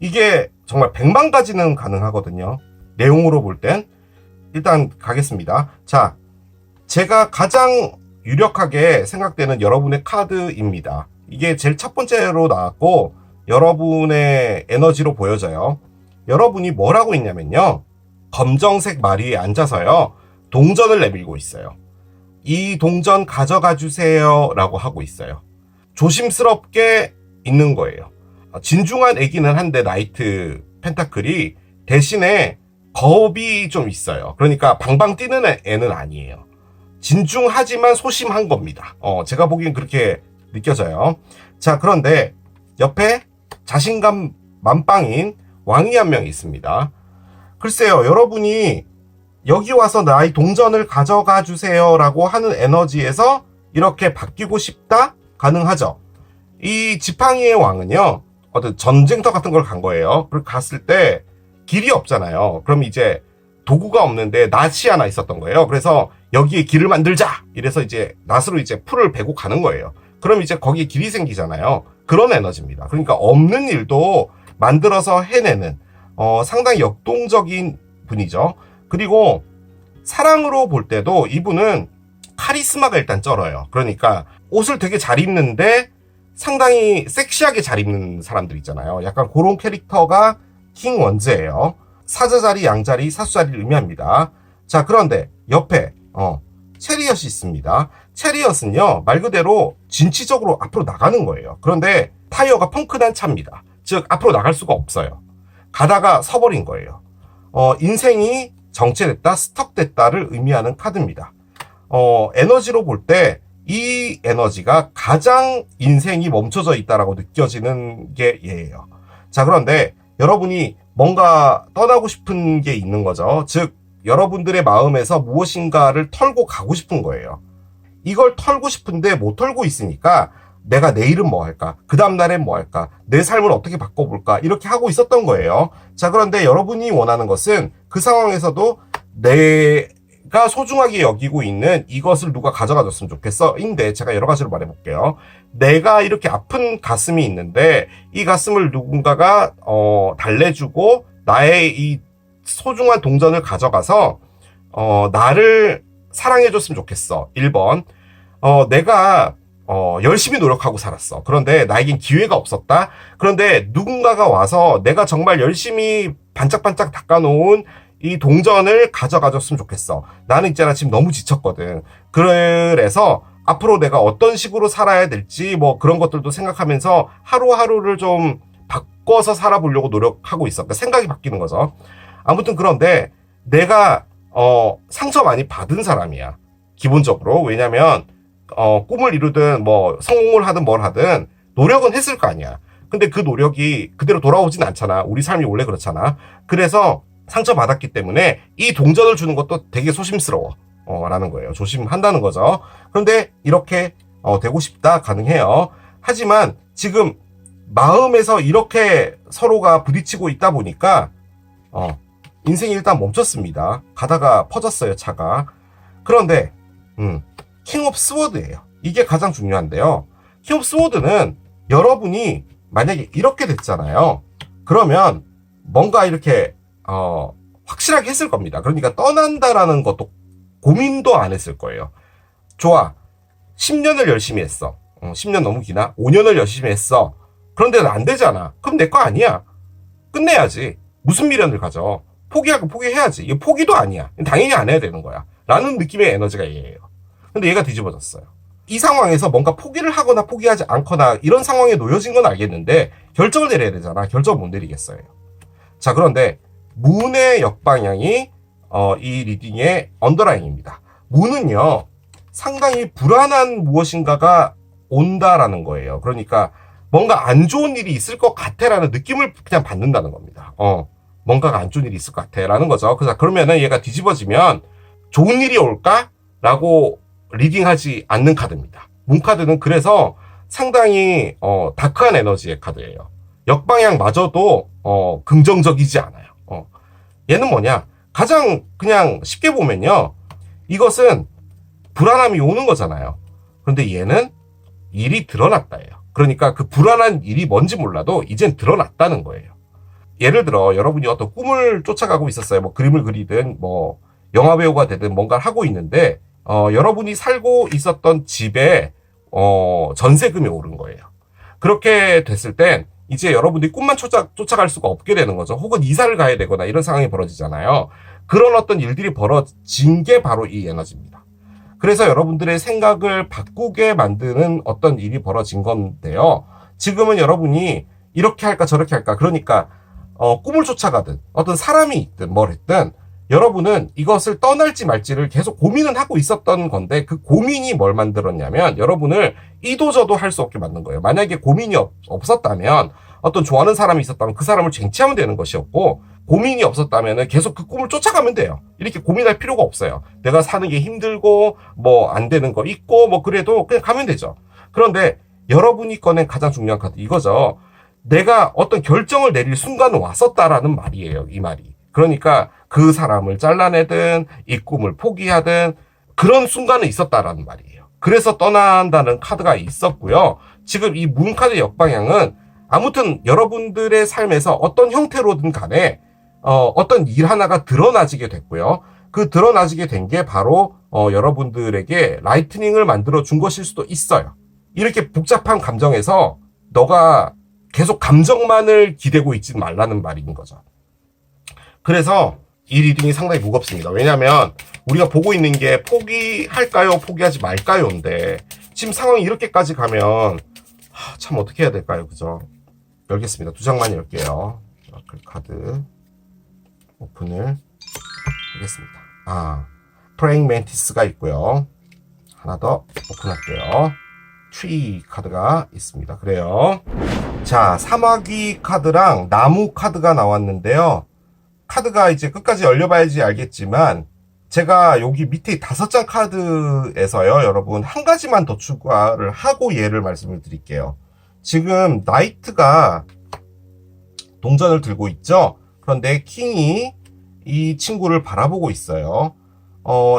이게 정말 100만 가지는 가능하거든요. 내용으로 볼 땐. 일단 가겠습니다. 자, 제가 가장 유력하게 생각되는 여러분의 카드입니다. 이게 제일 첫 번째로 나왔고 여러분의 에너지로 보여져요. 여러분이 뭘 하고 있냐면요, 검정색 마리에 앉아서요 동전을 내밀고 있어요. 이 동전 가져가 주세요 라고 하고 있어요. 조심스럽게 있는 거예요. 진중한 애기는 한데 나이트 펜타클이 대신에 겁이 좀 있어요. 그러니까 방방 뛰는 애는 아니에요. 진중하지만 소심한 겁니다. 제가 보기엔 그렇게 느껴져요. 자, 그런데 옆에 자신감 만빵인 왕이 한 명 있습니다. 글쎄요, 여러분이 여기 와서 나의 동전을 가져가 주세요 라고 하는 에너지에서 이렇게 바뀌고 싶다? 가능하죠. 이 지팡이의 왕은요, 어떤 전쟁터 같은 걸 간 거예요. 그리고 갔을 때 길이 없잖아요. 그럼 이제 도구가 없는데 낫이 하나 있었던 거예요. 그래서 여기에 길을 만들자! 이래서 이제 낫으로 이제 풀을 베고 가는 거예요. 그럼 이제 거기에 길이 생기잖아요. 그런 에너지입니다. 그러니까 없는 일도 만들어서 해내는 상당히 역동적인 분이죠. 그리고 사랑으로 볼 때도 이분은 카리스마가 일단 쩔어요. 그러니까 옷을 되게 잘 입는데 상당히 섹시하게 잘 입는 사람들 있잖아요. 약간 그런 캐릭터가 킹 원즈예요. 사자자리, 양자리, 사수자리를 의미합니다. 자, 그런데 옆에 체리엇이 있습니다. 체리엇은요, 말 그대로 진취적으로 앞으로 나가는 거예요. 그런데 타이어가 펑크난 차입니다. 즉 앞으로 나갈 수가 없어요. 가다가 서버린 거예요. 인생이 정체됐다, 스톱됐다를 의미하는 카드입니다. 에너지로 볼 때 이 에너지가 가장 인생이 멈춰져 있다라고 느껴지는 게 얘예요. 자, 그런데 여러분이 뭔가 떠나고 싶은 게 있는 거죠. 즉 여러분들의 마음에서 무엇인가를 털고 가고 싶은 거예요. 이걸 털고 싶은데 못 털고 있으니까 내가 내일은 뭐 할까? 그 다음날엔 뭐 할까? 내 삶을 어떻게 바꿔볼까? 이렇게 하고 있었던 거예요. 자, 그런데 여러분이 원하는 것은 그 상황에서도 내가 내가 소중하게 여기고 있는 이것을 누가 가져가줬으면 좋겠어. 인데 제가 여러 가지로 말해볼게요. 내가 이렇게 아픈 가슴이 있는데 이 가슴을 누군가가 달래주고 나의 이 소중한 동전을 가져가서 나를 사랑해줬으면 좋겠어. 1번. 내가 열심히 노력하고 살았어. 그런데 나에겐 기회가 없었다. 그런데 누군가가 와서 내가 정말 열심히 반짝반짝 닦아놓은 이 동전을 가져가줬으면 좋겠어. 나는 있잖아, 지금 너무 지쳤거든. 그래서 앞으로 내가 어떤 식으로 살아야 될지 뭐 그런 것들도 생각하면서 하루하루를 좀 바꿔서 살아보려고 노력하고 있어. 그러니까 생각이 바뀌는 거죠. 아무튼 그런데 내가 상처 많이 받은 사람이야. 기본적으로. 왜냐면 꿈을 이루든 뭐 성공을 하든 뭘 하든 노력은 했을 거 아니야. 근데 그 노력이 그대로 돌아오진 않잖아. 우리 삶이 원래 그렇잖아. 그래서 상처받았기 때문에 이 동전을 주는 것도 되게 소심스러워. 라는 거예요. 조심한다는 거죠. 그런데 이렇게 되고 싶다 가능해요. 하지만 지금 마음에서 이렇게 서로가 부딪히고 있다 보니까 인생이 일단 멈췄습니다. 가다가 퍼졌어요, 차가. 그런데 킹 오브 스워드예요. 이게 가장 중요한데요. 킹 오브 스워드는 여러분이 만약에 이렇게 됐잖아요. 그러면 뭔가 이렇게 확실하게 했을 겁니다. 그러니까 떠난다라는 것도 고민도 안 했을 거예요. 좋아. 10년을 열심히 했어. 10년 너무 기나? 5년을 열심히 했어. 그런데 안 되잖아. 그럼 내 거 아니야. 끝내야지. 무슨 미련을 가져. 포기하고 포기해야지. 이거 포기도 아니야. 당연히 안 해야 되는 거야. 라는 느낌의 에너지가 얘예요. 근데 얘가 뒤집어졌어요. 이 상황에서 뭔가 포기를 하거나 포기하지 않거나 이런 상황에 놓여진 건 알겠는데 결정을 내려야 되잖아. 결정을 못 내리겠어요. 자, 그런데 문의 역방향이 이 리딩의 언더라인입니다. 문은요, 상당히 불안한 무엇인가가 온다라는 거예요. 그러니까 뭔가 안 좋은 일이 있을 것 같아라는 느낌을 그냥 받는다는 겁니다. 뭔가가 안 좋은 일이 있을 것 같아라는 거죠. 그래서 그러면은 얘가 뒤집어지면 좋은 일이 올까라고 리딩하지 않는 카드입니다. 문 카드는 그래서 상당히 다크한 에너지의 카드예요. 역방향마저도 긍정적이지 않아요. 얘는 뭐냐? 가장 그냥 쉽게 보면요, 이것은 불안함이 오는 거잖아요. 그런데 얘는 일이 드러났다예요. 그러니까 그 불안한 일이 뭔지 몰라도 이젠 드러났다는 거예요. 예를 들어 여러분이 어떤 꿈을 쫓아가고 있었어요. 뭐 그림을 그리든 뭐 영화배우가 되든 뭔가를 하고 있는데 여러분이 살고 있었던 집에 전세금이 오른 거예요. 그렇게 됐을 땐 이제 여러분들이 꿈만 쫓아갈 수가 없게 되는 거죠. 혹은 이사를 가야 되거나 이런 상황이 벌어지잖아요. 그런 어떤 일들이 벌어진 게 바로 이 에너지입니다. 그래서 여러분들의 생각을 바꾸게 만드는 어떤 일이 벌어진 건데요. 지금은 여러분이 이렇게 할까 저렇게 할까, 그러니까 꿈을 쫓아가든 어떤 사람이 있든 뭘 했든 여러분은 이것을 떠날지 말지를 계속 고민은 하고 있었던 건데, 그 고민이 뭘 만들었냐면 여러분을 이도저도 할 수 없게 만든 거예요. 만약에 고민이 없었다면, 어떤 좋아하는 사람이 있었다면 그 사람을 쟁취하면 되는 것이었고, 고민이 없었다면 계속 그 꿈을 쫓아가면 돼요. 이렇게 고민할 필요가 없어요. 내가 사는 게 힘들고 뭐 안 되는 거 있고 뭐 그래도 그냥 가면 되죠. 그런데 여러분이 꺼낸 가장 중요한 카드 이거죠. 내가 어떤 결정을 내릴 순간은 왔었다라는 말이에요. 이 말이. 그러니까 그 사람을 잘라내든 이 꿈을 포기하든 그런 순간은 있었다라는 말이에요. 그래서 떠난다는 카드가 있었고요. 지금 이 문 카드 역방향은 아무튼 여러분들의 삶에서 어떤 형태로든 간에 어떤 일 하나가 드러나지게 됐고요. 그 드러나지게 된 게 바로 여러분들에게 라이트닝을 만들어 준 것일 수도 있어요. 이렇게 복잡한 감정에서 너가 계속 감정만을 기대고 있지 말라는 말인 거죠. 그래서 이 리딩이 상당히 무겁습니다. 왜냐하면 우리가 보고 있는 게 포기할까요? 포기하지 말까요?인데 지금 상황이 이렇게까지 가면 참 어떻게 해야 될까요? 그죠? 열겠습니다. 2장만 열게요. 오라클 카드 오픈을 하겠습니다. 프레잉 멘티스가 있고요. 하나 더 오픈할게요. 트리 카드가 있습니다. 그래요. 자, 사마귀 카드랑 나무 카드가 나왔는데요. 카드가 이제 끝까지 열려봐야지 알겠지만 제가 여기 밑에 5장 카드에서요, 여러분 한 가지만 더 추가를 하고 얘를 말씀을 드릴게요. 지금 나이트가 동전을 들고 있죠. 그런데 킹이 이 친구를 바라보고 있어요.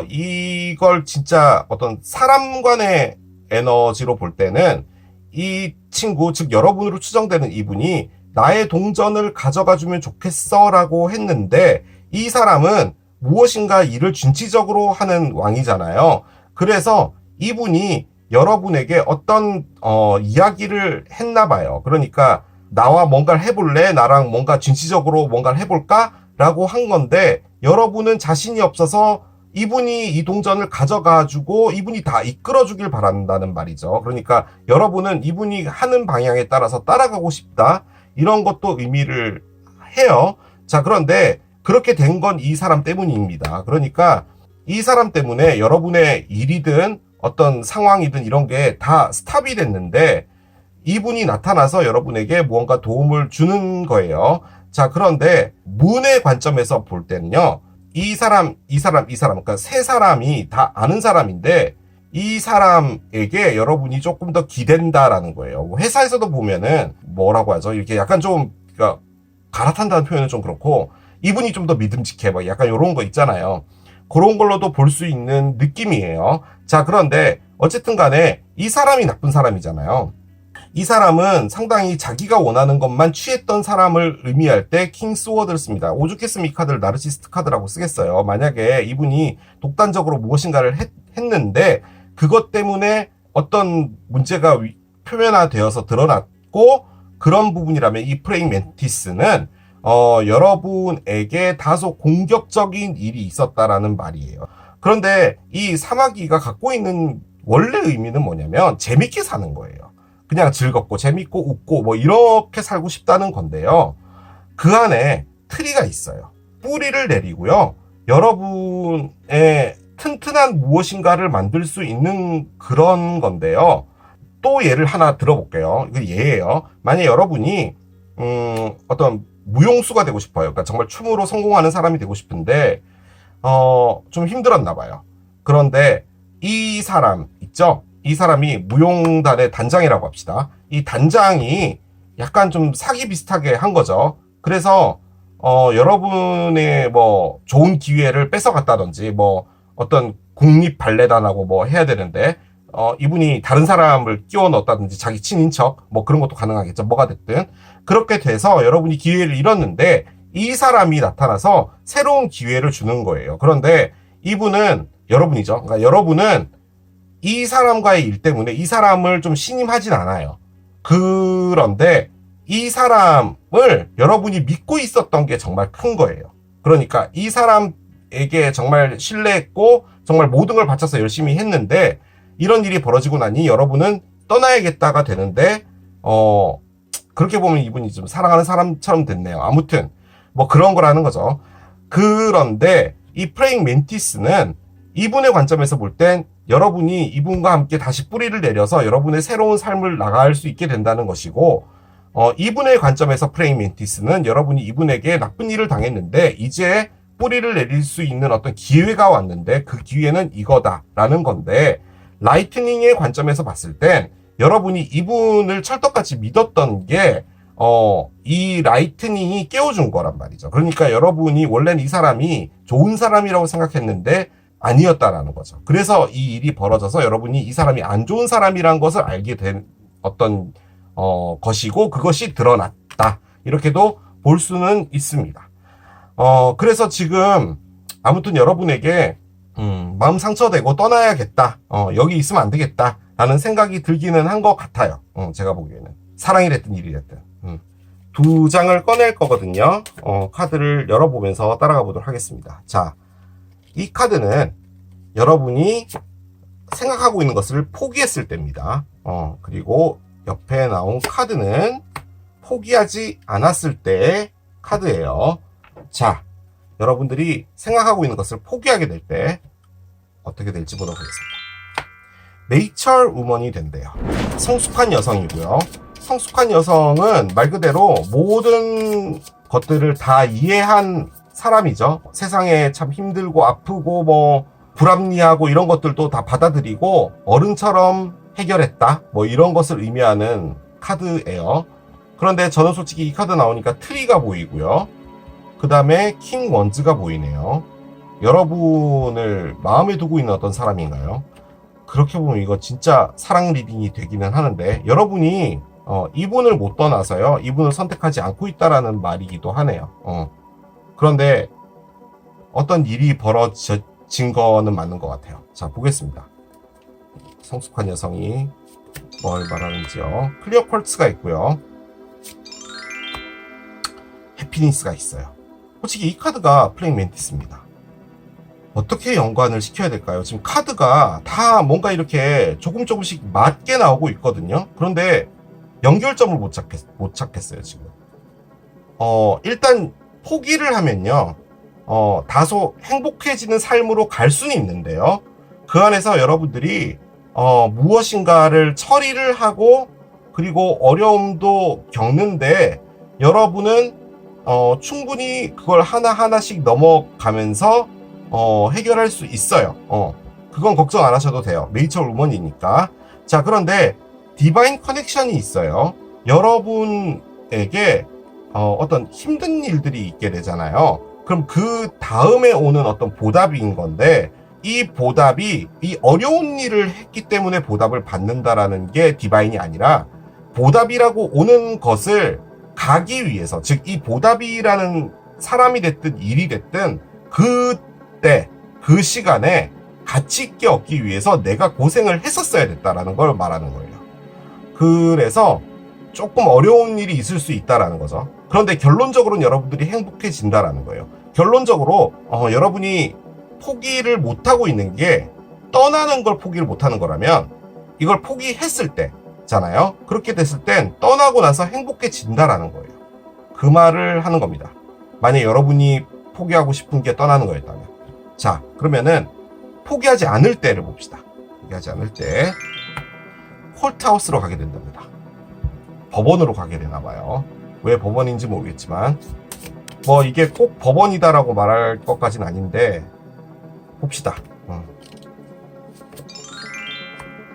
이걸 진짜 어떤 사람 간의 에너지로 볼 때는 이 친구, 즉 여러분으로 추정되는 이분이 나의 동전을 가져가 주면 좋겠어 라고 했는데, 이 사람은 무엇인가 일을 준치적으로 하는 왕이잖아요. 그래서 이분이 여러분에게 어떤 이야기를 했나 봐요. 그러니까 나와 뭔가를 해볼래? 나랑 뭔가 준치적으로 뭔가를 해볼까? 라고 한 건데, 여러분은 자신이 없어서 이분이 이 동전을 가져가주고 이분이 다 이끌어주길 바란다는 말이죠. 그러니까 여러분은 이분이 하는 방향에 따라서 따라가고 싶다, 이런 것도 의미를 해요. 자, 그런데 그렇게 된 건 이 사람 때문입니다. 그러니까 이 사람 때문에 여러분의 일이든 어떤 상황이든 이런 게 다 스탑이 됐는데, 이분이 나타나서 여러분에게 무언가 도움을 주는 거예요. 자, 그런데 문의 관점에서 볼 때는요, 이 사람, 그러니까 세 사람이 다 아는 사람인데, 이 사람에게 여러분이 조금 더 기댄다라는 거예요. 회사에서도 보면은 뭐라고 하죠? 이렇게 약간 좀, 그러니까 갈아탄다는 표현은 좀 그렇고, 이분이 좀 더 믿음직해, 막 약간 이런 거 있잖아요. 그런 걸로도 볼 수 있는 느낌이에요. 자, 그런데 어쨌든 간에 이 사람이 나쁜 사람이잖아요. 이 사람은 상당히 자기가 원하는 것만 취했던 사람을 의미할 때 킹스워드를 씁니다. 오죽했으면 이 카드를 나르시스트 카드라고 쓰겠어요. 만약에 이분이 독단적으로 무엇인가를 했는데 그것 때문에 어떤 문제가 표면화되어서 드러났고, 그런 부분이라면 이 프레잉 멘티스는 여러분에게 다소 공격적인 일이 있었다라는 말이에요. 그런데 이 사마귀가 갖고 있는 원래 의미는 뭐냐면 재밌게 사는 거예요. 그냥 즐겁고 재밌고 웃고 뭐 이렇게 살고 싶다는 건데요. 그 안에 트리가 있어요. 뿌리를 내리고요, 여러분의 튼튼한 무엇인가를 만들 수 있는 그런 건데요. 또 예를 하나 들어볼게요. 이거 예예요. 만약 여러분이 어떤 무용수가 되고 싶어요. 그러니까 정말 춤으로 성공하는 사람이 되고 싶은데 좀 힘들었나 봐요. 그런데 이 사람 있죠? 이 사람이 무용단의 단장이라고 합시다. 이 단장이 약간 좀 사기 비슷하게 한 거죠. 그래서 여러분의 뭐 좋은 기회를 뺏어갔다든지, 뭐 어떤 국립 발레단하고 뭐 해야 되는데 이분이 다른 사람을 끼워 넣었다든지, 자기 친인척 뭐 그런 것도 가능하겠죠. 뭐가 됐든 그렇게 돼서 여러분이 기회를 잃었는데 이 사람이 나타나서 새로운 기회를 주는 거예요. 그런데 이분은 여러분이죠. 그러니까 여러분은 이 사람과의 일 때문에 이 사람을 좀 신임하진 않아요. 그런데 이 사람을 여러분이 믿고 있었던 게 정말 큰 거예요. 그러니까 이 사람에게 정말 신뢰했고 정말 모든 걸 바쳐서 열심히 했는데, 이런 일이 벌어지고 나니 여러분은 떠나야겠다가 되는데 그렇게 보면 이분이 좀 사랑하는 사람처럼 됐네요. 아무튼 뭐 그런 거라는 거죠. 그런데 이 프레잉 멘티스는 이분의 관점에서 볼 땐 여러분이 이분과 함께 다시 뿌리를 내려서 여러분의 새로운 삶을 나갈 수 있게 된다는 것이고, 이분의 관점에서 프레잉 멘티스는 여러분이 이분에게 나쁜 일을 당했는데 이제 뿌리를 내릴 수 있는 어떤 기회가 왔는데 그 기회는 이거다라는 건데, 라이트닝의 관점에서 봤을 땐 여러분이 이분을 철떡같이 믿었던 게 이 라이트닝이 깨워준 거란 말이죠. 그러니까 여러분이 원래는 이 사람이 좋은 사람이라고 생각했는데 아니었다라는 거죠. 그래서 이 일이 벌어져서 여러분이 이 사람이 안 좋은 사람이란 것을 알게 된 어떤 것이고, 그것이 드러났다, 이렇게도 볼 수는 있습니다. 그래서 지금 아무튼 여러분에게 마음 상처되고 떠나야겠다, 여기 있으면 안 되겠다 라는 생각이 들기는 한 것 같아요. 제가 보기에는 사랑이 됐든 일이 됐든. 두 장을 꺼낼 거거든요. 카드를 열어보면서 따라가 보도록 하겠습니다. 자, 이 카드는 여러분이 생각하고 있는 것을 포기했을 때입니다. 그리고 옆에 나온 카드는 포기하지 않았을 때의 카드예요. 자, 여러분들이 생각하고 있는 것을 포기하게 될 때 어떻게 될지 보도록 하겠습니다. 네이처 우먼이 된대요. 성숙한 여성이고요. 성숙한 여성은 말 그대로 모든 것들을 다 이해한 사람이죠. 세상에 참 힘들고 아프고 뭐 불합리하고 이런 것들도 다 받아들이고 어른처럼 해결했다, 뭐 이런 것을 의미하는 카드예요. 그런데 저는 솔직히 이 카드 나오니까 트리가 보이고요. 그 다음에 킹 원즈가 보이네요. 여러분을 마음에 두고 있는 어떤 사람인가요? 그렇게 보면 이거 진짜 사랑 리딩이 되기는 하는데, 여러분이 이분을 못 떠나서요, 이분을 선택하지 않고 있다라는 말이기도 하네요. 그런데 어떤 일이 벌어진 거는 맞는 것 같아요. 자, 보겠습니다. 성숙한 여성이 뭘 말하는지요. 클리어 퀄츠가 있고요, 해피니스가 있어요. 솔직히 이 카드가 플레잉 멘티스입니다. 어떻게 연관을 시켜야 될까요? 지금 카드가 다 뭔가 이렇게 조금씩 맞게 나오고 있거든요. 그런데 연결점을 못 찾겠어요, 지금. 일단 포기를 하면요, 다소 행복해지는 삶으로 갈 수는 있는데요. 그 안에서 여러분들이 무엇인가를 처리를 하고, 그리고 어려움도 겪는데, 여러분은 충분히 그걸 하나하나씩 넘어가면서 해결할 수 있어요. 그건 걱정 안 하셔도 돼요. 네이처 우먼이니까. 자, 그런데 디바인 커넥션이 있어요. 여러분에게 어떤 힘든 일들이 있게 되잖아요. 그럼 그 다음에 오는 어떤 보답인 건데, 이 보답이 이 어려운 일을 했기 때문에 보답을 받는다라는 게 디바인이 아니라, 보답이라고 오는 것을 가기 위해서, 즉 이 보답이라는 사람이 됐든 일이 됐든 그때 그 시간에 가치 있게 얻기 위해서 내가 고생을 했었어야 됐다라는 걸 말하는 거예요. 그래서 조금 어려운 일이 있을 수 있다라는 거죠. 그런데 결론적으로는 여러분들이 행복해진다라는 거예요. 결론적으로 여러분이 포기를 못하고 있는 게, 떠나는 걸 포기를 못하는 거라면 이걸 포기했을 때잖아요. 그렇게 됐을 땐 떠나고 나서 행복해진다라는 거예요. 그 말을 하는 겁니다. 만약 여러분이 포기하고 싶은 게 떠나는 거였다면. 자, 그러면은 포기하지 않을 때를 봅시다. 포기하지 않을 때 콜트하우스로 가게 된답니다. 법원으로 가게 되나 봐요. 왜 법원인지 모르겠지만, 뭐 이게 꼭 법원이다라고 말할 것까지는 아닌데 봅시다.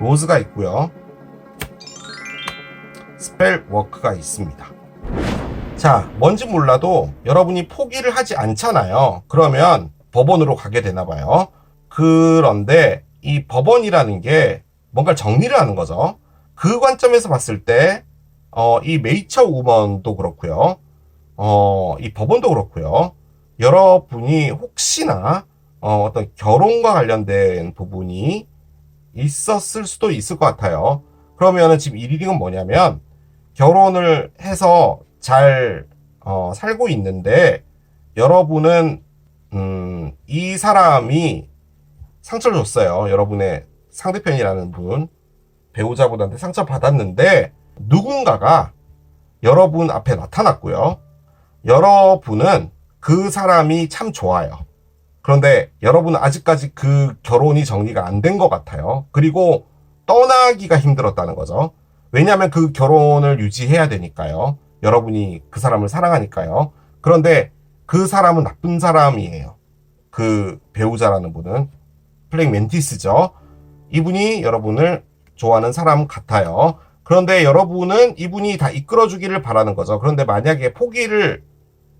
로즈가 있고요, 스펠 워크가 있습니다. 자, 뭔지 몰라도 여러분이 포기를 하지 않잖아요. 그러면 법원으로 가게 되나 봐요. 그런데 이 법원이라는 게 뭔가 정리를 하는 거죠. 그 관점에서 봤을 때 이 네이처 우먼도 그렇고요, 이 법원도 그렇고요, 여러분이 혹시나 어떤 결혼과 관련된 부분이 있었을 수도 있을 것 같아요. 그러면은 지금 이 리딩은 뭐냐면, 결혼을 해서 잘 살고 있는데 여러분은 이 사람이 상처를 줬어요. 여러분의 상대편이라는 분, 배우자분한테 상처 받았는데 누군가가 여러분 앞에 나타났고요. 여러분은 그 사람이 참 좋아요. 그런데 여러분은 아직까지 그 결혼이 정리가 안 된 것 같아요. 그리고 떠나기가 힘들었다는 거죠. 왜냐하면 그 결혼을 유지해야 되니까요. 여러분이 그 사람을 사랑하니까요. 그런데 그 사람은 나쁜 사람이에요. 그 배우자라는 분은 플레잉 멘티스죠. 이분이 여러분을 좋아하는 사람 같아요. 그런데 여러분은 이분이 다 이끌어주기를 바라는 거죠. 그런데 만약에 포기를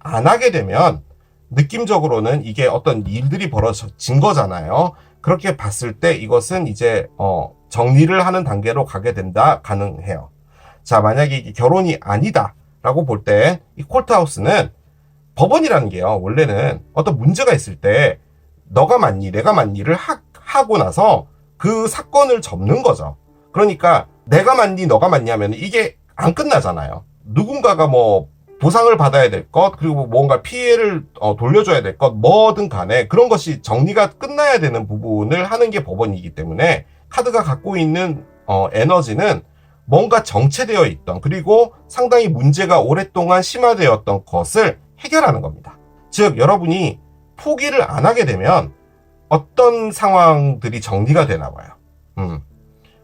안 하게 되면 느낌적으로는 이게 어떤 일들이 벌어진 거잖아요. 그렇게 봤을 때 이것은 이제 정리를 하는 단계로 가게 된다, 가능해요. 자, 만약에 이게 결혼이 아니다 라고 볼 때 이 콜트하우스는, 법원이라는 게요, 원래는 어떤 문제가 있을 때 너가 맞니 내가 맞니를 하고 나서 그 사건을 접는 거죠. 그러니까 내가 맞니 너가 맞니 하면 이게 안 끝나잖아요. 누군가가 뭐 보상을 받아야 될 것, 그리고 뭔가 피해를 돌려줘야 될 것, 뭐든 간에 그런 것이 정리가 끝나야 되는 부분을 하는 게 법원이기 때문에, 카드가 갖고 있는 에너지는 뭔가 정체되어 있던, 그리고 상당히 문제가 오랫동안 심화되었던 것을 해결하는 겁니다. 즉 여러분이 포기를 안 하게 되면 어떤 상황들이 정리가 되나 봐요.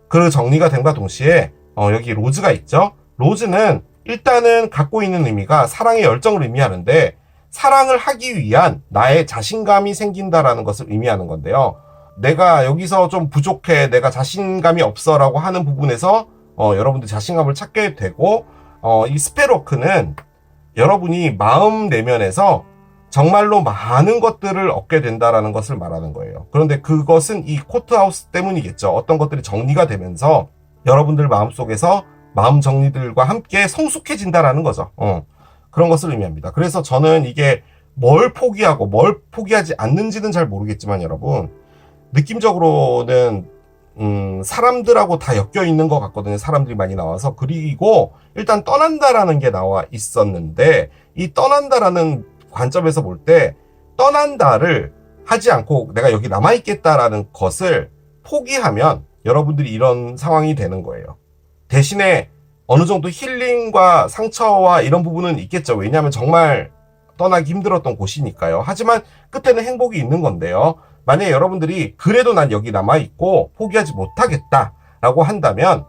그 정리가 됨과 동시에 여기 로즈가 있죠. 로즈는 일단은 갖고 있는 의미가 사랑의 열정을 의미하는데, 사랑을 하기 위한 나의 자신감이 생긴다라는 것을 의미하는 건데요. 내가 여기서 좀 부족해, 내가 자신감이 없어 라고 하는 부분에서 여러분들 자신감을 찾게 되고, 이 스펠워크는 여러분이 마음 내면에서 정말로 많은 것들을 얻게 된다라는 것을 말하는 거예요. 그런데 그것은 이 코트하우스 때문이겠죠. 어떤 것들이 정리가 되면서 여러분들 마음속에서 마음 정리들과 함께 성숙해진다라는 거죠. 그런 것을 의미합니다. 그래서 저는 이게 뭘 포기하고 뭘 포기하지 않는지는 잘 모르겠지만 여러분, 느낌적으로는 사람들하고 다 엮여 있는 것 같거든요. 사람들이 많이 나와서. 그리고 일단 떠난다라는 게 나와 있었는데, 이 떠난다라는 관점에서 볼 때 떠난다를 하지 않고 내가 여기 남아있겠다라는 것을 포기하면 여러분들이 이런 상황이 되는 거예요. 대신에 어느 정도 힐링과 상처와 이런 부분은 있겠죠. 왜냐하면 정말 떠나기 힘들었던 곳이니까요. 하지만 끝에는 행복이 있는 건데요. 만약에 여러분들이 그래도 난 여기 남아있고 포기하지 못하겠다라고 한다면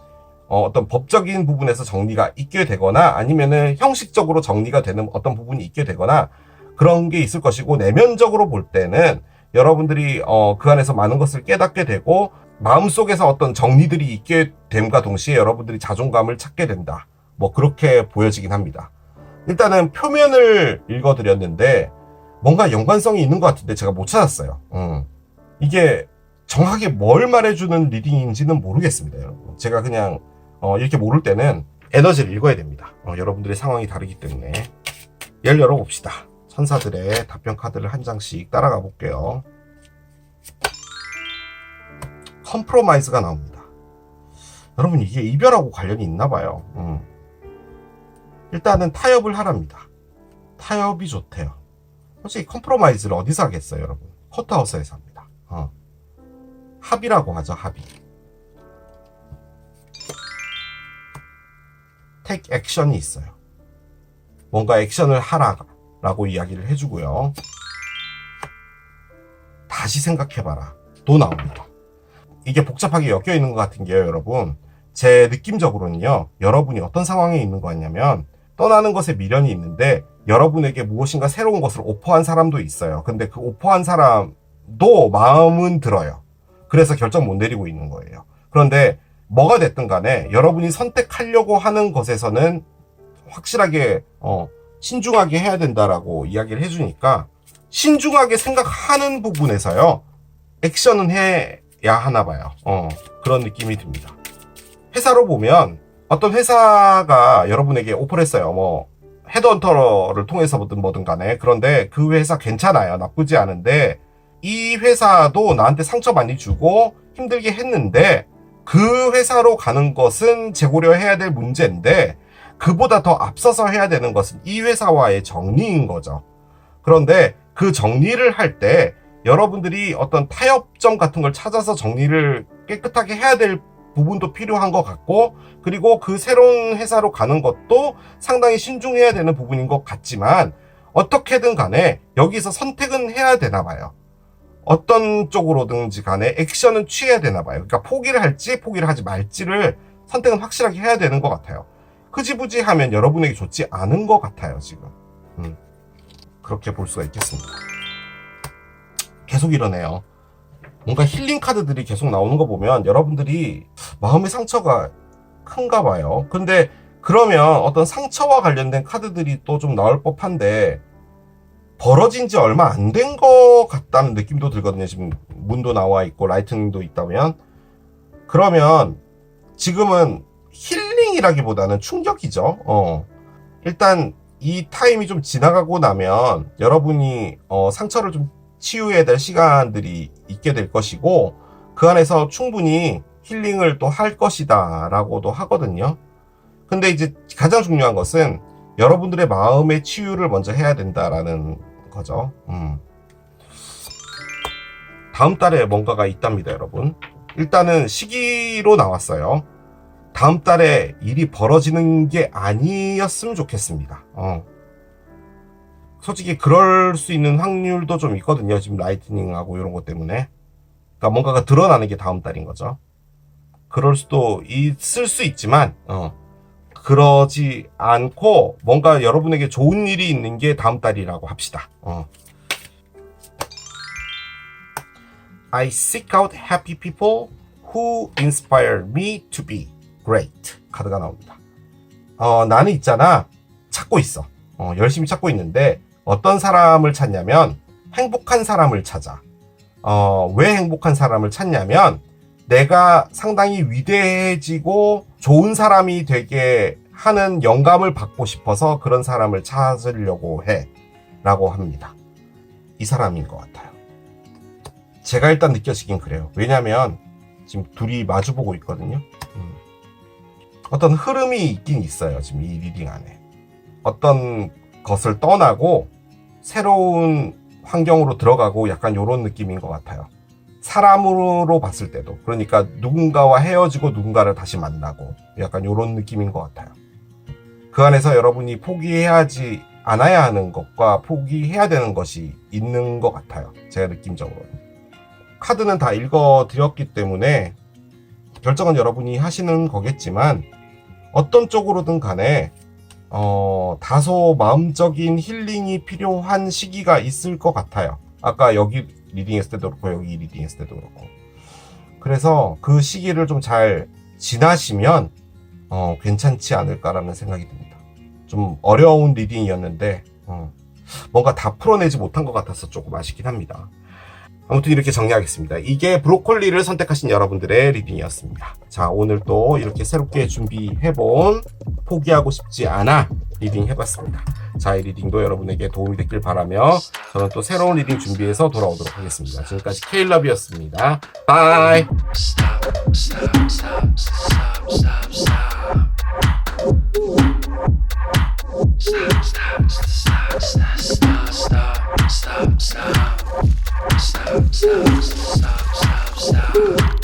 어떤 법적인 부분에서 정리가 있게 되거나 아니면은 형식적으로 정리가 되는 어떤 부분이 있게 되거나 그런 게 있을 것이고, 내면적으로 볼 때는 여러분들이 그 안에서 많은 것을 깨닫게 되고 마음속에서 어떤 정리들이 있게 됨과 동시에 여러분들이 자존감을 찾게 된다. 뭐 그렇게 보여지긴 합니다. 일단은 표면을 읽어드렸는데 뭔가 연관성이 있는 것 같은데 제가 못 찾았어요. 이게 정확하게 뭘 말해주는 리딩인지는 모르겠습니다, 여러분. 제가 그냥 이렇게 모를 때는 에너지를 읽어야 됩니다. 여러분들의 상황이 다르기 때문에. 얘를 열어봅시다. 천사들의 답변 카드를 한 장씩 따라가 볼게요. 컴프로마이즈가 나옵니다. 여러분, 이게 이별하고 관련이 있나 봐요. 일단은 타협을 하랍니다. 타협이 좋대요. 솔직히 컴프로마이즈를 어디서 하겠어요, 여러분? 코트하우스에서 합니다. 합의라고 하죠, 합의. take action이 있어요. 뭔가 액션을 하라라고 이야기를 해주고요. 다시 생각해봐라. 또 나옵니다. 이게 복잡하게 엮여있는 것 같은 게요, 여러분. 제 느낌적으로는요, 여러분이 어떤 상황에 있는 거 같냐면, 떠나는 것에 미련이 있는데, 여러분에게 무엇인가 새로운 것을 오퍼한 사람도 있어요. 근데 그 오퍼한 사람도 마음은 들어요. 그래서 결정 못 내리고 있는 거예요. 그런데 뭐가 됐든 간에 여러분이 선택하려고 하는 것에서는 확실하게 신중하게 해야 된다라고 이야기를 해주니까, 신중하게 생각하는 부분에서요, 액션은 해야 하나 봐요. 그런 느낌이 듭니다. 회사로 보면 어떤 회사가 여러분에게 오퍼를 했어요. 뭐 헤드헌터를 통해서든 뭐든 간에. 그런데 그 회사 괜찮아요. 나쁘지 않은데 이 회사도 나한테 상처 많이 주고 힘들게 했는데 그 회사로 가는 것은 재고려해야 될 문제인데, 그보다 더 앞서서 해야 되는 것은 이 회사와의 정리인 거죠. 그런데 그 정리를 할 때 여러분들이 어떤 타협점 같은 걸 찾아서 정리를 깨끗하게 해야 될 부분도 필요한 것 같고, 그리고 그 새로운 회사로 가는 것도 상당히 신중해야 되는 부분인 것 같지만, 어떻게든 간에 여기서 선택은 해야 되나 봐요. 어떤 쪽으로든지 간에 액션은 취해야 되나 봐요. 그러니까 포기를 할지 포기를 하지 말지를 선택은 확실하게 해야 되는 것 같아요. 흐지부지 하면 여러분에게 좋지 않은 것 같아요, 지금. 그렇게 볼 수가 있겠습니다. 계속 이러네요. 뭔가 힐링 카드들이 계속 나오는 거 보면 여러분들이 마음의 상처가 큰가 봐요. 근데 그러면 어떤 상처와 관련된 카드들이 또 좀 나올 법한데, 벌어진 지 얼마 안 된 것 같다는 느낌도 들거든요. 지금 문도 나와 있고 라이트닝도 있다면. 그러면 지금은 힐링이라기보다는 충격이죠. 일단 이 타임이 좀 지나가고 나면 여러분이 상처를 좀 치유해야 될 시간들이 있게 될 것이고, 그 안에서 충분히 힐링을 또 할 것이다 라고도 하거든요. 근데 이제 가장 중요한 것은 여러분들의 마음의 치유를 먼저 해야 된다라는 거죠. 다음 달에 뭔가가 있답니다, 여러분. 일단은 시기로 나왔어요. 다음 달에 일이 벌어지는 게 아니었으면 좋겠습니다. 솔직히 그럴 수 있는 확률도 좀 있거든요. 지금 라이트닝하고 이런 것 때문에. 그러니까 뭔가가 드러나는 게 다음 달인 거죠. 그럴 수도 있을 수 있지만 그러지 않고 뭔가 여러분에게 좋은 일이 있는 게 다음 달이라고 합시다. I seek out happy people who inspire me to be great. 카드가 나옵니다. 나는 있잖아, 찾고 있어. 열심히 찾고 있는데 어떤 사람을 찾냐면 행복한 사람을 찾아. 왜 행복한 사람을 찾냐면 내가 상당히 위대해지고 좋은 사람이 되게 하는 영감을 받고 싶어서 그런 사람을 찾으려고 해 라고 합니다. 이 사람인 것 같아요. 제가 일단 느껴지긴 그래요. 왜냐면 지금 둘이 마주보고 있거든요. 어떤 흐름이 있긴 있어요. 지금 이 리딩 안에. 어떤 것을 떠나고 새로운 환경으로 들어가고 약간 이런 느낌인 것 같아요. 사람으로 봤을 때도. 그러니까 누군가와 헤어지고 누군가를 다시 만나고 약간 이런 느낌인 것 같아요. 그 안에서 여러분이 포기해야 하지 않아야 하는 것과 포기해야 되는 것이 있는 것 같아요. 제가 느낌적으로는. 카드는 다 읽어드렸기 때문에 결정은 여러분이 하시는 거겠지만 어떤 쪽으로든 간에 다소 마음적인 힐링이 필요한 시기가 있을 것 같아요. 아까 여기 리딩했을 때도 그렇고 여기 리딩했을 때도 그렇고. 그래서 그 시기를 좀 잘 지나시면 괜찮지 않을까라는 생각이 듭니다. 좀 어려운 리딩이었는데 뭔가 다 풀어내지 못한 것 같아서 조금 아쉽긴 합니다. 아무튼 이렇게 정리하겠습니다. 이게 브로콜리를 선택하신 여러분들의 리딩이었습니다. 자, 오늘 또 이렇게 새롭게 준비해본 포기하고 싶지 않아 리딩 해봤습니다. 자, 이 리딩도 여러분에게 도움이 됐길 바라며 저는 또 새로운 리딩 준비해서 돌아오도록 하겠습니다. 지금까지 K러브였습니다. 바이! Stop.